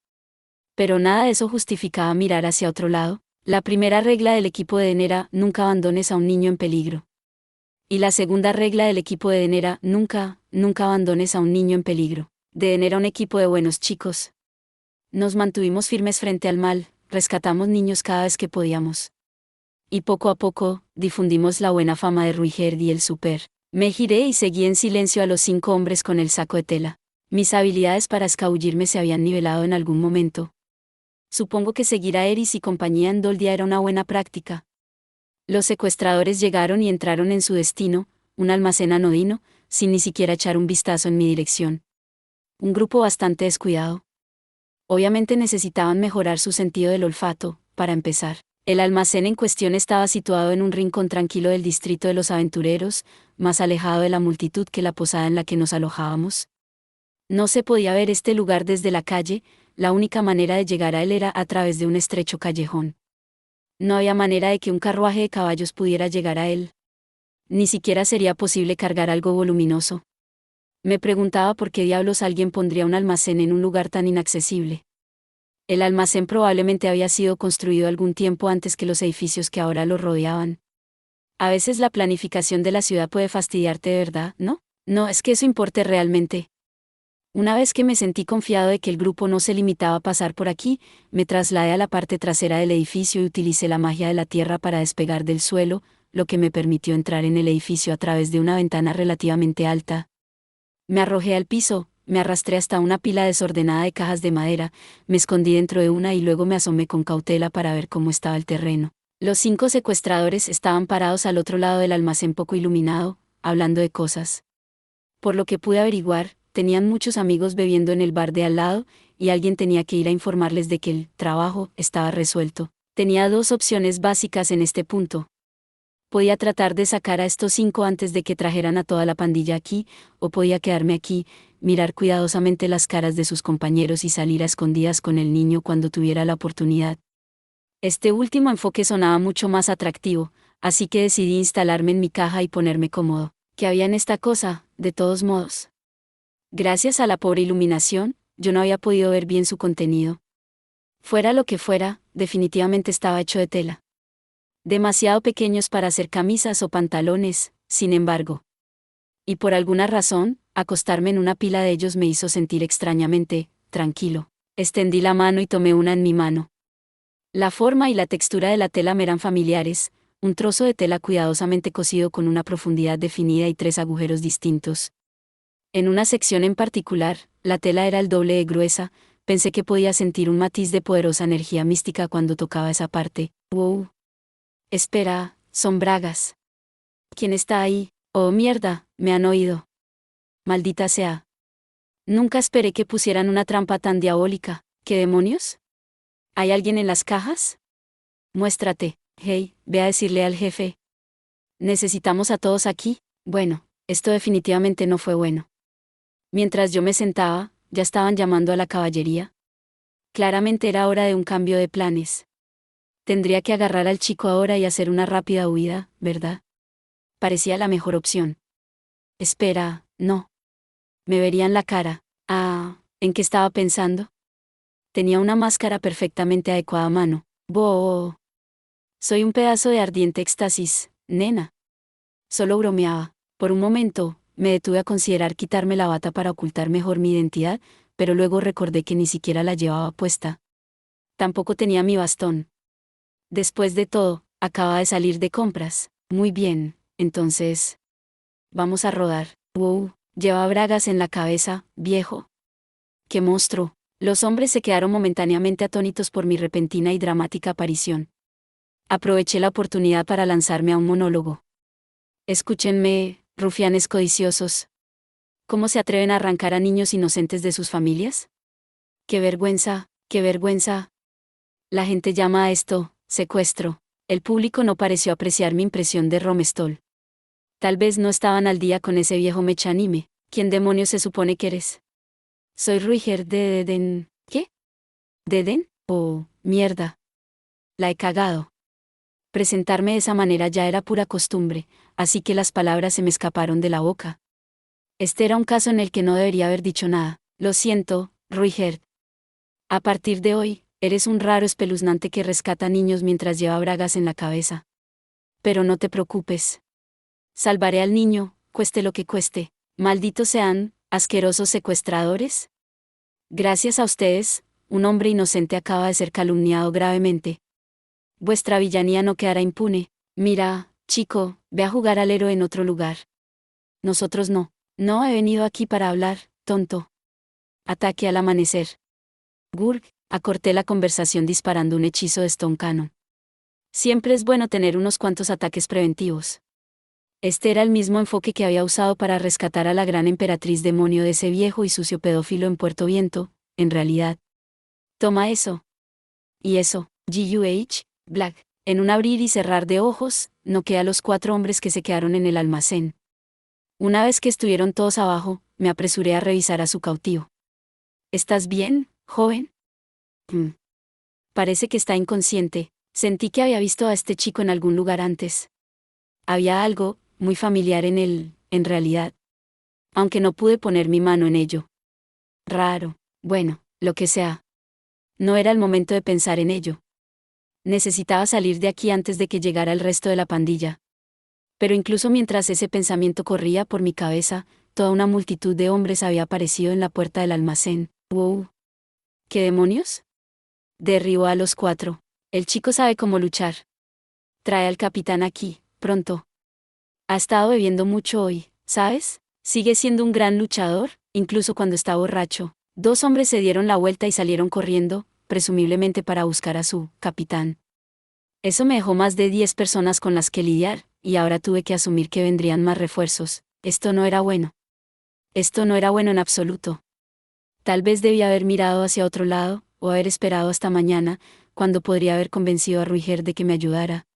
Pero nada de eso justificaba mirar hacia otro lado. La primera regla del equipo de Eden era: nunca abandones a un niño en peligro. Y la segunda regla del equipo de Eden era: nunca abandones a un niño en peligro. Eden era un equipo de buenos chicos. Nos mantuvimos firmes frente al mal, rescatamos niños cada vez que podíamos. Y poco a poco, difundimos la buena fama de Ruigerd y el súper. Me giré y seguí en silencio a los 5 hombres con el saco de tela. Mis habilidades para escabullirme se habían nivelado en algún momento. Supongo que seguir a Eris y compañía en Doldia era una buena práctica. Los secuestradores llegaron y entraron en su destino, un almacén anodino, sin ni siquiera echar un vistazo en mi dirección. Un grupo bastante descuidado. Obviamente necesitaban mejorar su sentido del olfato, para empezar. El almacén en cuestión estaba situado en un rincón tranquilo del distrito de los aventureros, más alejado de la multitud que la posada en la que nos alojábamos. No se podía ver este lugar desde la calle, la única manera de llegar a él era a través de un estrecho callejón. No había manera de que un carruaje de caballos pudiera llegar a él. Ni siquiera sería posible cargar algo voluminoso. Me preguntaba por qué diablos alguien pondría un almacén en un lugar tan inaccesible. El almacén probablemente había sido construido algún tiempo antes que los edificios que ahora lo rodeaban. A veces la planificación de la ciudad puede fastidiarte de verdad, ¿no? No es que eso importe realmente. Una vez que me sentí confiado de que el grupo no se limitaba a pasar por aquí, me trasladé a la parte trasera del edificio y utilicé la magia de la tierra para despegar del suelo, lo que me permitió entrar en el edificio a través de una ventana relativamente alta. Me arrojé al piso, me arrastré hasta una pila desordenada de cajas de madera, me escondí dentro de una y luego me asomé con cautela para ver cómo estaba el terreno. Los 5 secuestradores estaban parados al otro lado del almacén poco iluminado, hablando de cosas. Por lo que pude averiguar, tenían muchos amigos bebiendo en el bar de al lado, y alguien tenía que ir a informarles de que el trabajo estaba resuelto. Tenía 2 opciones básicas en este punto. Podía tratar de sacar a estos 5 antes de que trajeran a toda la pandilla aquí, o podía quedarme aquí, mirar cuidadosamente las caras de sus compañeros y salir a escondidas con el niño cuando tuviera la oportunidad. Este último enfoque sonaba mucho más atractivo, así que decidí instalarme en mi caja y ponerme cómodo. ¿Qué había en esta cosa, de todos modos? Gracias a la pobre iluminación, yo no había podido ver bien su contenido. Fuera lo que fuera, definitivamente estaba hecho de tela. Demasiado pequeños para hacer camisas o pantalones, sin embargo. Y por alguna razón, acostarme en una pila de ellos me hizo sentir extrañamente tranquilo. Extendí la mano y tomé una en mi mano. La forma y la textura de la tela me eran familiares, un trozo de tela cuidadosamente cosido con una profundidad definida y 3 agujeros distintos. En una sección en particular, la tela era el doble de gruesa, pensé que podía sentir un matiz de poderosa energía mística cuando tocaba esa parte. ¡Wow! Espera, son bragas. ¿Quién está ahí? Oh mierda, me han oído. Maldita sea. Nunca esperé que pusieran una trampa tan diabólica. ¿Qué demonios? ¿Hay alguien en las cajas? Muéstrate, hey, ve a decirle al jefe. ¿Necesitamos a todos aquí? Bueno, esto definitivamente no fue bueno. Mientras yo me sentaba, ya estaban llamando a la caballería. Claramente era hora de un cambio de planes. Tendría que agarrar al chico ahora y hacer una rápida huida, ¿verdad? Parecía la mejor opción. Espera, no. Me verían la cara. Ah, ¿en qué estaba pensando? Tenía una máscara perfectamente adecuada a mano. ¡Boh! Soy un pedazo de ardiente éxtasis, nena. Solo bromeaba. Por un momento, me detuve a considerar quitarme la bata para ocultar mejor mi identidad, pero luego recordé que ni siquiera la llevaba puesta. Tampoco tenía mi bastón. Después de todo, acaba de salir de compras. Muy bien, entonces. Vamos a rodar. Wow, lleva bragas en la cabeza, viejo. ¡Qué monstruo! Los hombres se quedaron momentáneamente atónitos por mi repentina y dramática aparición. Aproveché la oportunidad para lanzarme a un monólogo. Escúchenme, rufianes codiciosos. ¿Cómo se atreven a arrancar a niños inocentes de sus familias? ¡Qué vergüenza, qué vergüenza! La gente llama a esto secuestro. El público no pareció apreciar mi impresión de Romestol. Tal vez no estaban al día con ese viejo mechanime. ¿Quién demonios se supone que eres? Soy Ruiger de Deden. ¿Qué? ¿Deden? Oh, mierda. La he cagado. Presentarme de esa manera ya era pura costumbre, así que las palabras se me escaparon de la boca. Este era un caso en el que no debería haber dicho nada. Lo siento, Ruiger. A partir de hoy, eres un raro espeluznante que rescata niños mientras lleva bragas en la cabeza. Pero no te preocupes. Salvaré al niño, cueste lo que cueste. Malditos sean, asquerosos secuestradores. Gracias a ustedes, un hombre inocente acaba de ser calumniado gravemente. Vuestra villanía no quedará impune. Mira, chico, ve a jugar al héroe en otro lugar. Nosotros no. No he venido aquí para hablar, tonto. Ataque al amanecer. Gurg, acorté la conversación disparando un hechizo de Stone Cannon. Siempre es bueno tener unos cuantos ataques preventivos. Este era el mismo enfoque que había usado para rescatar a la gran emperatriz demonio de ese viejo y sucio pedófilo en Puerto Viento, en realidad. Toma eso. Y eso, G.U.H., Black. En un abrir y cerrar de ojos, noqué a los 4 hombres que se quedaron en el almacén. Una vez que estuvieron todos abajo, me apresuré a revisar a su cautivo. ¿Estás bien, joven? Parece que está inconsciente. Sentí que había visto a este chico en algún lugar antes. Había algo muy familiar en él, en realidad. Aunque no pude poner mi mano en ello. Raro. Bueno, lo que sea. No era el momento de pensar en ello. Necesitaba salir de aquí antes de que llegara el resto de la pandilla. Pero incluso mientras ese pensamiento corría por mi cabeza, toda una multitud de hombres había aparecido en la puerta del almacén. ¡Wow! ¿Qué demonios? Derribó a los 4. El chico sabe cómo luchar. Trae al capitán aquí, pronto. Ha estado bebiendo mucho hoy, ¿sabes? Sigue siendo un gran luchador, incluso cuando está borracho. 2 hombres se dieron la vuelta y salieron corriendo, presumiblemente para buscar a su capitán. Eso me dejó más de 10 personas con las que lidiar, y ahora tuve que asumir que vendrían más refuerzos. Esto no era bueno. Esto no era bueno en absoluto. Tal vez debía haber mirado hacia otro lado, o haber esperado hasta mañana, cuando podría haber convencido a Ruiger de que me ayudara.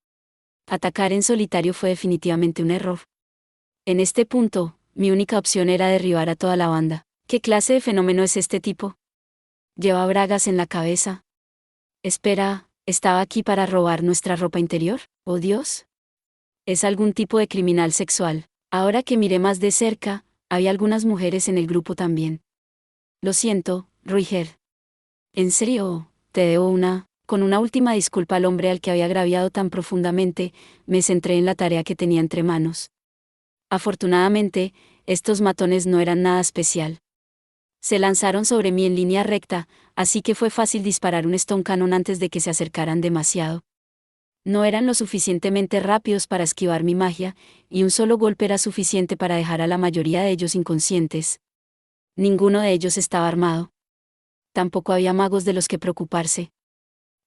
Atacar en solitario fue definitivamente un error. En este punto, mi única opción era derribar a toda la banda. ¿Qué clase de fenómeno es este tipo? ¿Lleva bragas en la cabeza? Espera, ¿estaba aquí para robar nuestra ropa interior? ¿Oh Dios? ¿Es algún tipo de criminal sexual? Ahora que miré más de cerca, había algunas mujeres en el grupo también. Lo siento, Ruiger. ¿En serio? Te debo una. Con una última disculpa al hombre al que había agraviado tan profundamente, me centré en la tarea que tenía entre manos. Afortunadamente, estos matones no eran nada especial. Se lanzaron sobre mí en línea recta, así que fue fácil disparar un Stone Cannon antes de que se acercaran demasiado. No eran lo suficientemente rápidos para esquivar mi magia, y un solo golpe era suficiente para dejar a la mayoría de ellos inconscientes. Ninguno de ellos estaba armado. Tampoco había magos de los que preocuparse.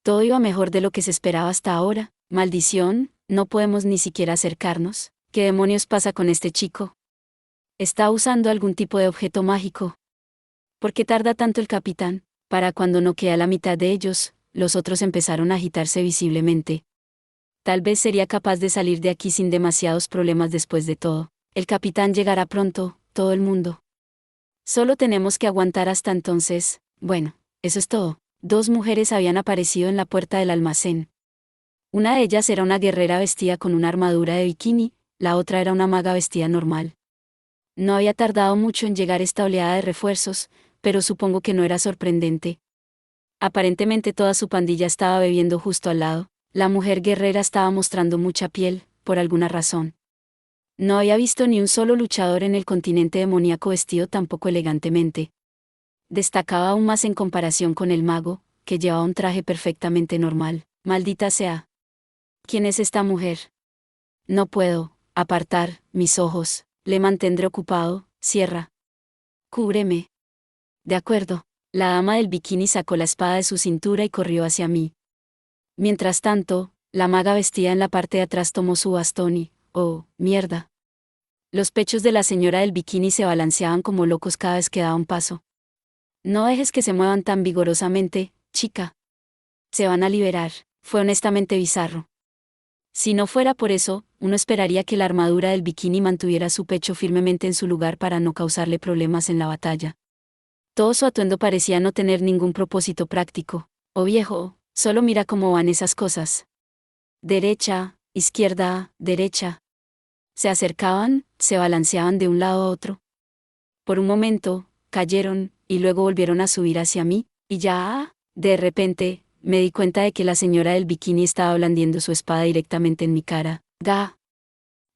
Todo iba mejor de lo que se esperaba hasta ahora. Maldición, no podemos ni siquiera acercarnos. ¿Qué demonios pasa con este chico? ¿Está usando algún tipo de objeto mágico? ¿Por qué tarda tanto el capitán? Para cuando no queda la mitad de ellos, los otros empezaron a agitarse visiblemente. Tal vez sería capaz de salir de aquí sin demasiados problemas después de todo. El capitán llegará pronto, todo el mundo. Solo tenemos que aguantar hasta entonces. Bueno, eso es todo. 2 mujeres habían aparecido en la puerta del almacén. Una de ellas era una guerrera vestida con una armadura de bikini, la otra era una maga vestida normal. No había tardado mucho en llegar esta oleada de refuerzos, pero supongo que no era sorprendente. Aparentemente toda su pandilla estaba bebiendo justo al lado. La mujer guerrera estaba mostrando mucha piel, por alguna razón. No había visto ni un solo luchador en el continente demoníaco vestido tan poco elegantemente. Destacaba aún más en comparación con el mago, que llevaba un traje perfectamente normal. Maldita sea. ¿Quién es esta mujer? No puedo apartar mis ojos. Le mantendré ocupado. Cierra. Cúbreme. De acuerdo. La dama del bikini sacó la espada de su cintura y corrió hacia mí. Mientras tanto, la maga vestida en la parte de atrás tomó su bastón y, oh, mierda. Los pechos de la señora del bikini se balanceaban como locos cada vez que daba un paso. No dejes que se muevan tan vigorosamente, chica. Se van a liberar. Fue honestamente bizarro. Si no fuera por eso, uno esperaría que la armadura del bikini mantuviera su pecho firmemente en su lugar para no causarle problemas en la batalla. Todo su atuendo parecía no tener ningún propósito práctico. Oh viejo, solo mira cómo van esas cosas. Derecha, izquierda, derecha. Se acercaban, se balanceaban de un lado a otro. Por un momento, cayeron, y luego volvieron a subir hacia mí, y ya, de repente, me di cuenta de que la señora del bikini estaba blandiendo su espada directamente en mi cara.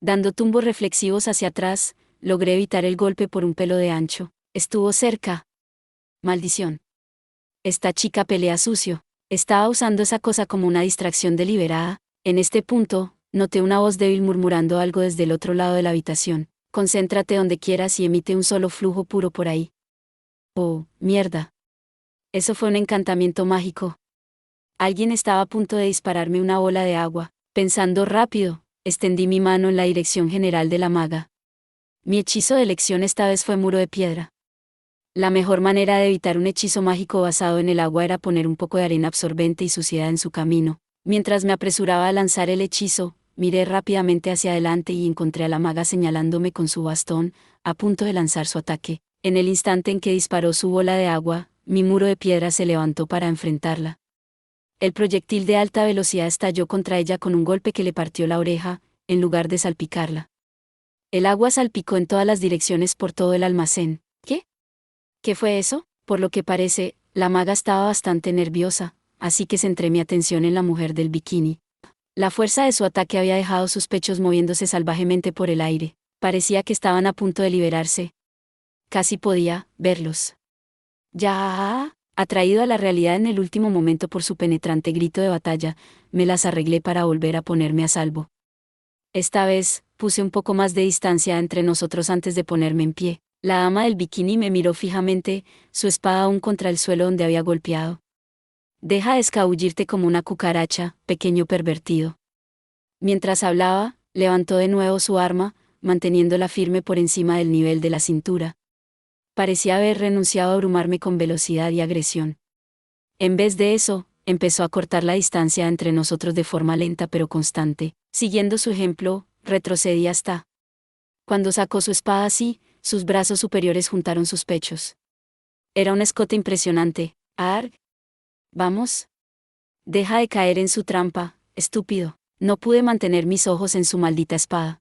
Dando tumbos reflexivos hacia atrás, logré evitar el golpe por un pelo de ancho. Estuvo cerca. Maldición. Esta chica pelea sucio. Estaba usando esa cosa como una distracción deliberada. En este punto, noté una voz débil murmurando algo desde el otro lado de la habitación. Concéntrate donde quieras y emite un solo flujo puro por ahí. Oh, mierda. Eso fue un encantamiento mágico. Alguien estaba a punto de dispararme una bola de agua. Pensando rápido, extendí mi mano en la dirección general de la maga. Mi hechizo de elección esta vez fue muro de piedra. La mejor manera de evitar un hechizo mágico basado en el agua era poner un poco de arena absorbente y suciedad en su camino. Mientras me apresuraba a lanzar el hechizo, miré rápidamente hacia adelante y encontré a la maga señalándome con su bastón, a punto de lanzar su ataque. En el instante en que disparó su bola de agua, mi muro de piedra se levantó para enfrentarla. El proyectil de alta velocidad estalló contra ella con un golpe que le partió la oreja, en lugar de salpicarla. El agua salpicó en todas las direcciones por todo el almacén. ¿Qué? ¿Qué fue eso? Por lo que parece, la maga estaba bastante nerviosa, así que centré mi atención en la mujer del bikini. La fuerza de su ataque había dejado sus pechos moviéndose salvajemente por el aire. Parecía que estaban a punto de liberarse. Casi podía verlos. Ya, atraído a la realidad en el último momento por su penetrante grito de batalla, me las arreglé para volver a ponerme a salvo. Esta vez, puse un poco más de distancia entre nosotros antes de ponerme en pie. La dama del bikini me miró fijamente, su espada aún contra el suelo donde había golpeado. Deja de escabullirte como una cucaracha, pequeño pervertido. Mientras hablaba, levantó de nuevo su arma, manteniéndola firme por encima del nivel de la cintura. Parecía haber renunciado a abrumarme con velocidad y agresión. En vez de eso, empezó a cortar la distancia entre nosotros de forma lenta pero constante. Siguiendo su ejemplo, retrocedí hasta. Cuando sacó su espada así, sus brazos superiores juntaron sus pechos. Era un escote impresionante. Arg. Vamos. Deja de caer en su trampa, estúpido. No pude mantener mis ojos en su maldita espada.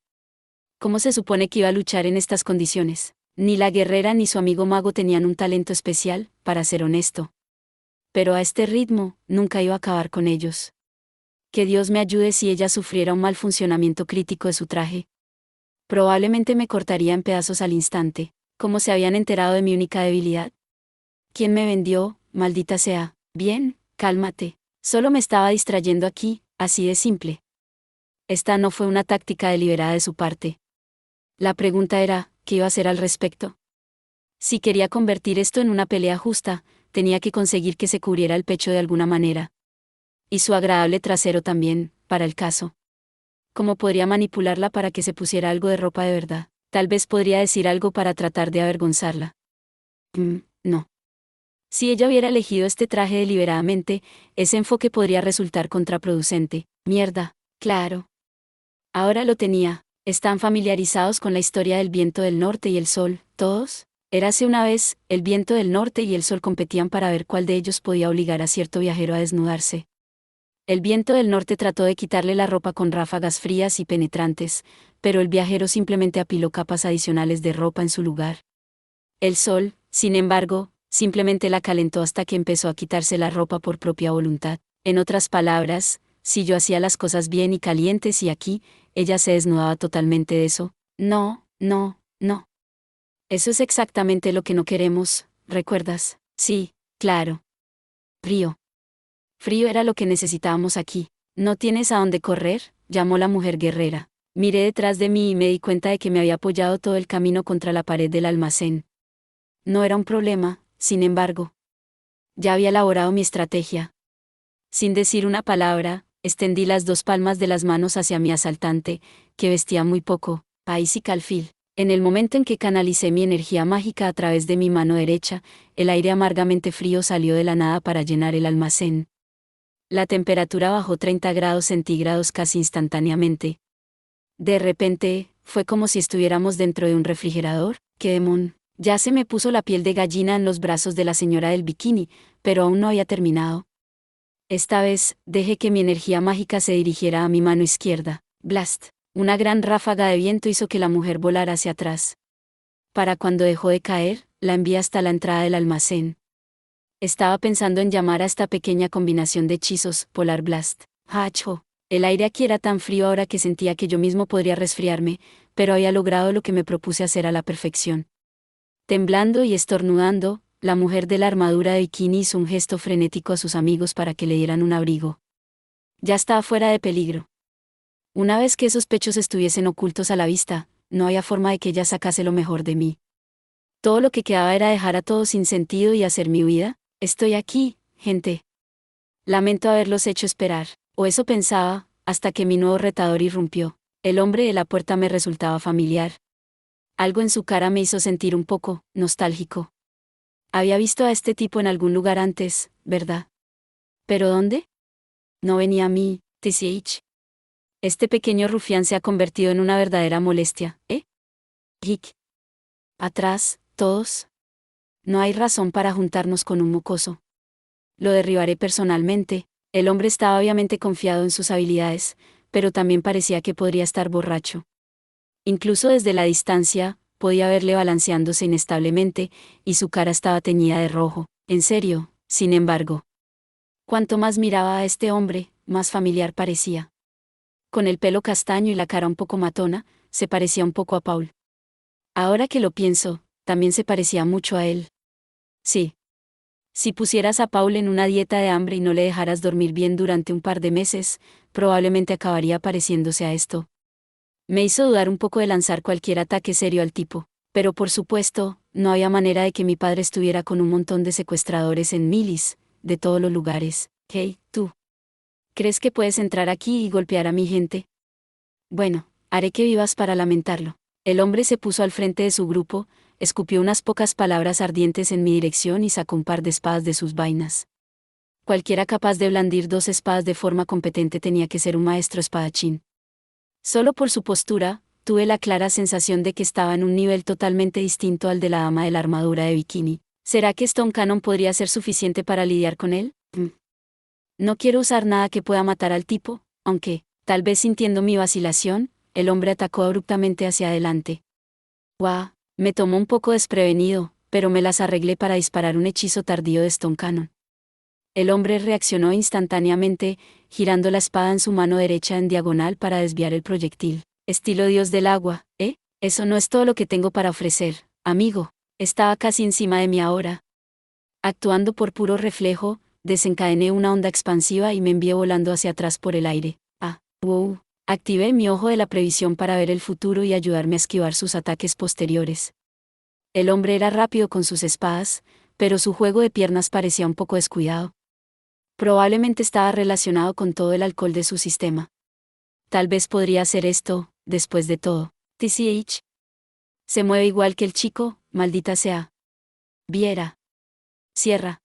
¿Cómo se supone que iba a luchar en estas condiciones? Ni la guerrera ni su amigo mago tenían un talento especial, para ser honesto. Pero a este ritmo, nunca iba a acabar con ellos. Que Dios me ayude si ella sufriera un mal funcionamiento crítico de su traje. Probablemente me cortaría en pedazos al instante. ¿Cómo se habían enterado de mi única debilidad? ¿Quién me vendió, maldita sea? Bien, cálmate. Solo me estaba distrayendo aquí, así de simple. Esta no fue una táctica deliberada de su parte. La pregunta era, ¿qué iba a hacer al respecto? Si quería convertir esto en una pelea justa, tenía que conseguir que se cubriera el pecho de alguna manera. Y su agradable trasero también, para el caso. ¿Cómo podría manipularla para que se pusiera algo de ropa de verdad? Tal vez podría decir algo para tratar de avergonzarla. No. Si ella hubiera elegido este traje deliberadamente, ese enfoque podría resultar contraproducente. Mierda, claro. Ahora lo tenía. ¿Están familiarizados con la historia del viento del norte y el sol, todos? Érase una vez, el viento del norte y el sol competían para ver cuál de ellos podía obligar a cierto viajero a desnudarse. El viento del norte trató de quitarle la ropa con ráfagas frías y penetrantes, pero el viajero simplemente apiló capas adicionales de ropa en su lugar. El sol, sin embargo, simplemente la calentó hasta que empezó a quitarse la ropa por propia voluntad. En otras palabras, si yo hacía las cosas bien y calientes y aquí, ella se desnudaba totalmente de eso. No, no, no. Eso es exactamente lo que no queremos, ¿recuerdas? Sí, claro. Frío. Frío era lo que necesitábamos aquí. ¿No tienes a dónde correr?, llamó la mujer guerrera. Miré detrás de mí y me di cuenta de que me había apoyado todo el camino contra la pared del almacén. No era un problema, sin embargo. Ya había elaborado mi estrategia. Sin decir una palabra, extendí las dos palmas de las manos hacia mi asaltante, que vestía muy poco, país y calfil. En el momento en que canalicé mi energía mágica a través de mi mano derecha, el aire amargamente frío salió de la nada para llenar el almacén. La temperatura bajó 30 grados centígrados casi instantáneamente. De repente, fue como si estuviéramos dentro de un refrigerador. ¡Qué demon! Ya se me puso la piel de gallina en los brazos de la señora del bikini, pero aún no había terminado. Esta vez, dejé que mi energía mágica se dirigiera a mi mano izquierda. Blast. Una gran ráfaga de viento hizo que la mujer volara hacia atrás. Para cuando dejó de caer, la envié hasta la entrada del almacén. Estaba pensando en llamar a esta pequeña combinación de hechizos, Polar Blast. ¡Hacho! El aire aquí era tan frío ahora que sentía que yo mismo podría resfriarme, pero había logrado lo que me propuse hacer a la perfección. Temblando y estornudando, La mujer de la armadura de bikini hizo un gesto frenético a sus amigos para que le dieran un abrigo. Ya estaba fuera de peligro. Una vez que esos pechos estuviesen ocultos a la vista, no había forma de que ella sacase lo mejor de mí. Todo lo que quedaba era dejar a todo sin sentido y hacer mi vida. Estoy aquí, gente. Lamento haberlos hecho esperar. O eso pensaba, hasta que mi nuevo retador irrumpió. El hombre de la puerta me resultaba familiar. Algo en su cara me hizo sentir un poco nostálgico. Había visto a este tipo en algún lugar antes, ¿verdad? ¿Pero dónde? No venía a mí, TCH. Este pequeño rufián se ha convertido en una verdadera molestia, ¿eh? Hick. Atrás, todos. No hay razón para juntarnos con un mocoso. Lo derribaré personalmente. El hombre estaba obviamente confiado en sus habilidades, pero también parecía que podría estar borracho. Incluso desde la distancia, podía verle balanceándose inestablemente, y su cara estaba teñida de rojo. En serio, sin embargo. Cuanto más miraba a este hombre, más familiar parecía. Con el pelo castaño y la cara un poco matona, se parecía un poco a Paul. Ahora que lo pienso, también se parecía mucho a él. Sí. Si pusieras a Paul en una dieta de hambre y no le dejaras dormir bien durante un par de meses, probablemente acabaría pareciéndose a esto. Me hizo dudar un poco de lanzar cualquier ataque serio al tipo, pero por supuesto, no había manera de que mi padre estuviera con un montón de secuestradores en Milis, de todos los lugares. Hey, tú. ¿Crees que puedes entrar aquí y golpear a mi gente? Bueno, haré que vivas para lamentarlo. El hombre se puso al frente de su grupo, escupió unas pocas palabras ardientes en mi dirección y sacó un par de espadas de sus vainas. Cualquiera capaz de blandir 2 espadas de forma competente tenía que ser un maestro espadachín. Solo por su postura, tuve la clara sensación de que estaba en un nivel totalmente distinto al de la dama de la armadura de bikini. ¿Será que Stone Cannon podría ser suficiente para lidiar con él? No quiero usar nada que pueda matar al tipo, aunque, tal vez sintiendo mi vacilación, el hombre atacó abruptamente hacia adelante. ¡Guau! Me tomó un poco desprevenido, pero me las arreglé para disparar un hechizo tardío de Stone Cannon. El hombre reaccionó instantáneamente, girando la espada en su mano derecha en diagonal para desviar el proyectil. Estilo dios del agua, ¿eh? Eso no es todo lo que tengo para ofrecer, amigo. Estaba casi encima de mí ahora. Actuando por puro reflejo, desencadené una onda expansiva y me envié volando hacia atrás por el aire. Wow. Activé mi ojo de la previsión para ver el futuro y ayudarme a esquivar sus ataques posteriores. El hombre era rápido con sus espadas, pero su juego de piernas parecía un poco descuidado. Probablemente estaba relacionado con todo el alcohol de su sistema. Tal vez podría hacer esto, después de todo. TCH. Se mueve igual que el chico, maldita sea. Viera. Cierra.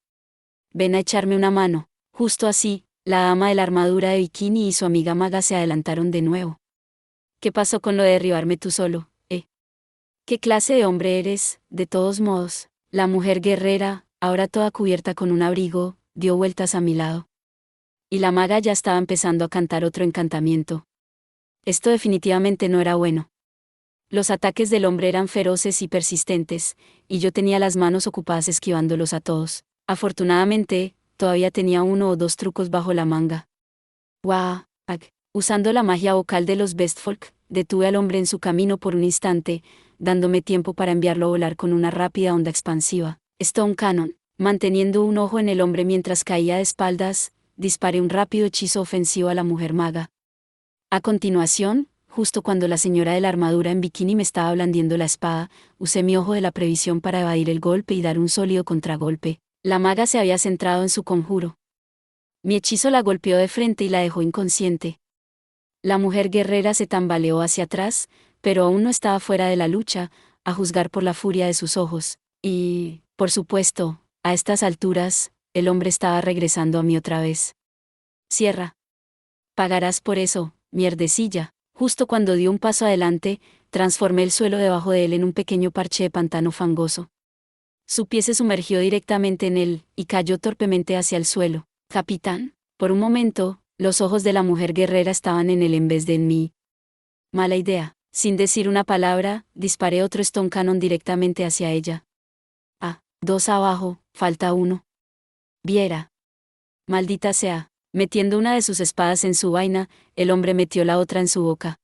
Ven a echarme una mano. Justo así, la dama de la armadura de bikini y su amiga maga se adelantaron de nuevo. ¿Qué pasó con lo de derribarme tú solo, eh? ¿Qué clase de hombre eres? De todos modos, la mujer guerrera, ahora toda cubierta con un abrigo, dio vueltas a mi lado. Y la maga ya estaba empezando a cantar otro encantamiento. Esto definitivamente no era bueno. Los ataques del hombre eran feroces y persistentes, y yo tenía las manos ocupadas esquivándolos a todos. Afortunadamente, todavía tenía 1 o 2 trucos bajo la manga. ¡Guau! Usando la magia vocal de los Bestfolk, detuve al hombre en su camino por un instante, dándome tiempo para enviarlo a volar con una rápida onda expansiva. Stone Cannon. Manteniendo un ojo en el hombre mientras caía de espaldas, disparé un rápido hechizo ofensivo a la mujer maga. A continuación, justo cuando la señora de la armadura en bikini me estaba blandiendo la espada, usé mi ojo de la previsión para evadir el golpe y dar un sólido contragolpe. La maga se había centrado en su conjuro. Mi hechizo la golpeó de frente y la dejó inconsciente. La mujer guerrera se tambaleó hacia atrás, pero aún no estaba fuera de la lucha, a juzgar por la furia de sus ojos. Y, por supuesto, a estas alturas, el hombre estaba regresando a mí otra vez. Cierra. Pagarás por eso, mierdecilla. Justo cuando dio un paso adelante, transformé el suelo debajo de él en un pequeño parche de pantano fangoso. Su pie se sumergió directamente en él, y cayó torpemente hacia el suelo. Capitán, por un momento, los ojos de la mujer guerrera estaban en él en vez de en mí. Mala idea. Sin decir una palabra, disparé otro Stone Cannon directamente hacia ella. 2 abajo, falta 1. Viera. Maldita sea. Metiendo una de sus espadas en su vaina, el hombre metió la otra en su boca.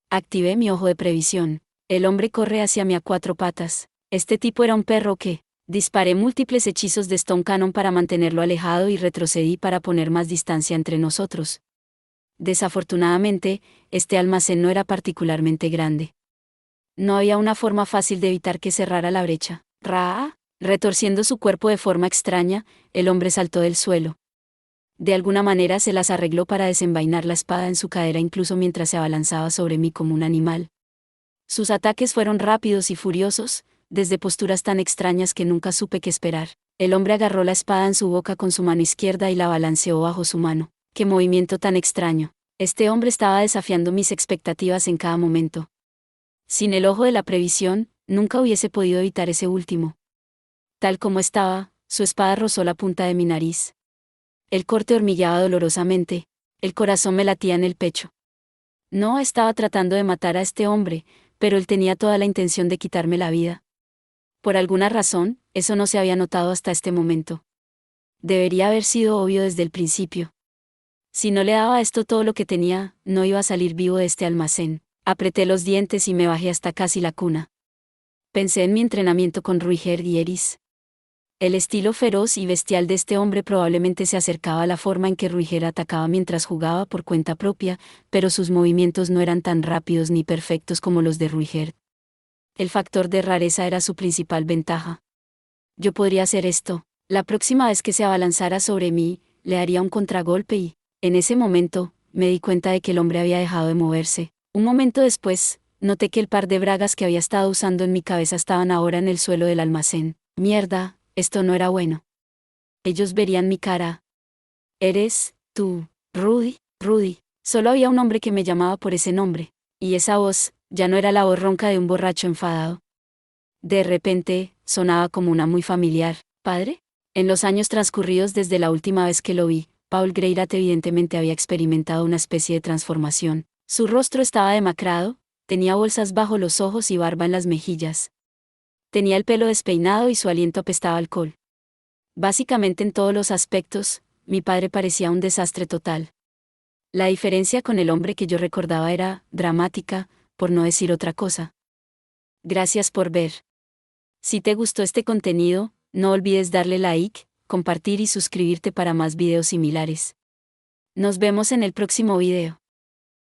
Activé mi ojo de previsión. El hombre corre hacia mí a 4 patas. Este tipo era un perro que, Disparé múltiples hechizos de Stone Cannon para mantenerlo alejado y retrocedí para poner más distancia entre nosotros. Desafortunadamente, este almacén no era particularmente grande. No había una forma fácil de evitar que cerrara la brecha. ¡Raa! Retorciendo su cuerpo de forma extraña, el hombre saltó del suelo. De alguna manera se las arregló para desenvainar la espada en su cadera incluso mientras se abalanzaba sobre mí como un animal. Sus ataques fueron rápidos y furiosos, desde posturas tan extrañas que nunca supe qué esperar. El hombre agarró la espada en su boca con su mano izquierda y la balanceó bajo su mano. ¡Qué movimiento tan extraño! Este hombre estaba desafiando mis expectativas en cada momento. Sin el ojo de la previsión, nunca hubiese podido evitar ese último. Tal como estaba, su espada rozó la punta de mi nariz. El corte hormigueaba dolorosamente, el corazón me latía en el pecho. No estaba tratando de matar a este hombre, pero él tenía toda la intención de quitarme la vida. Por alguna razón, eso no se había notado hasta este momento. Debería haber sido obvio desde el principio. Si no le daba a esto todo lo que tenía, no iba a salir vivo de este almacén. Apreté los dientes y me bajé hasta casi la cuna. Pensé en mi entrenamiento con Ruiger y Eris. El estilo feroz y bestial de este hombre probablemente se acercaba a la forma en que Ruiger atacaba mientras jugaba por cuenta propia, pero sus movimientos no eran tan rápidos ni perfectos como los de Ruiger. El factor de rareza era su principal ventaja. Yo podría hacer esto. La próxima vez que se abalanzara sobre mí, le haría un contragolpe y, en ese momento, me di cuenta de que el hombre había dejado de moverse. Un momento después, noté que el par de bragas que había estado usando en mi cabeza estaban ahora en el suelo del almacén. Mierda, esto no era bueno. Ellos verían mi cara. ¿Eres tú, Rudy? Rudy. Solo había un hombre que me llamaba por ese nombre. Y esa voz, ya no era la voz ronca de un borracho enfadado. De repente, sonaba como una muy familiar. ¿Padre? En los años transcurridos desde la última vez que lo vi, Paul Greirat evidentemente había experimentado una especie de transformación. Su rostro estaba demacrado, tenía bolsas bajo los ojos y barba en las mejillas. Tenía el pelo despeinado y su aliento apestaba a alcohol. Básicamente en todos los aspectos, mi padre parecía un desastre total. La diferencia con el hombre que yo recordaba era dramática, por no decir otra cosa. Gracias por ver. Si te gustó este contenido, no olvides darle like, compartir y suscribirte para más videos similares. Nos vemos en el próximo video.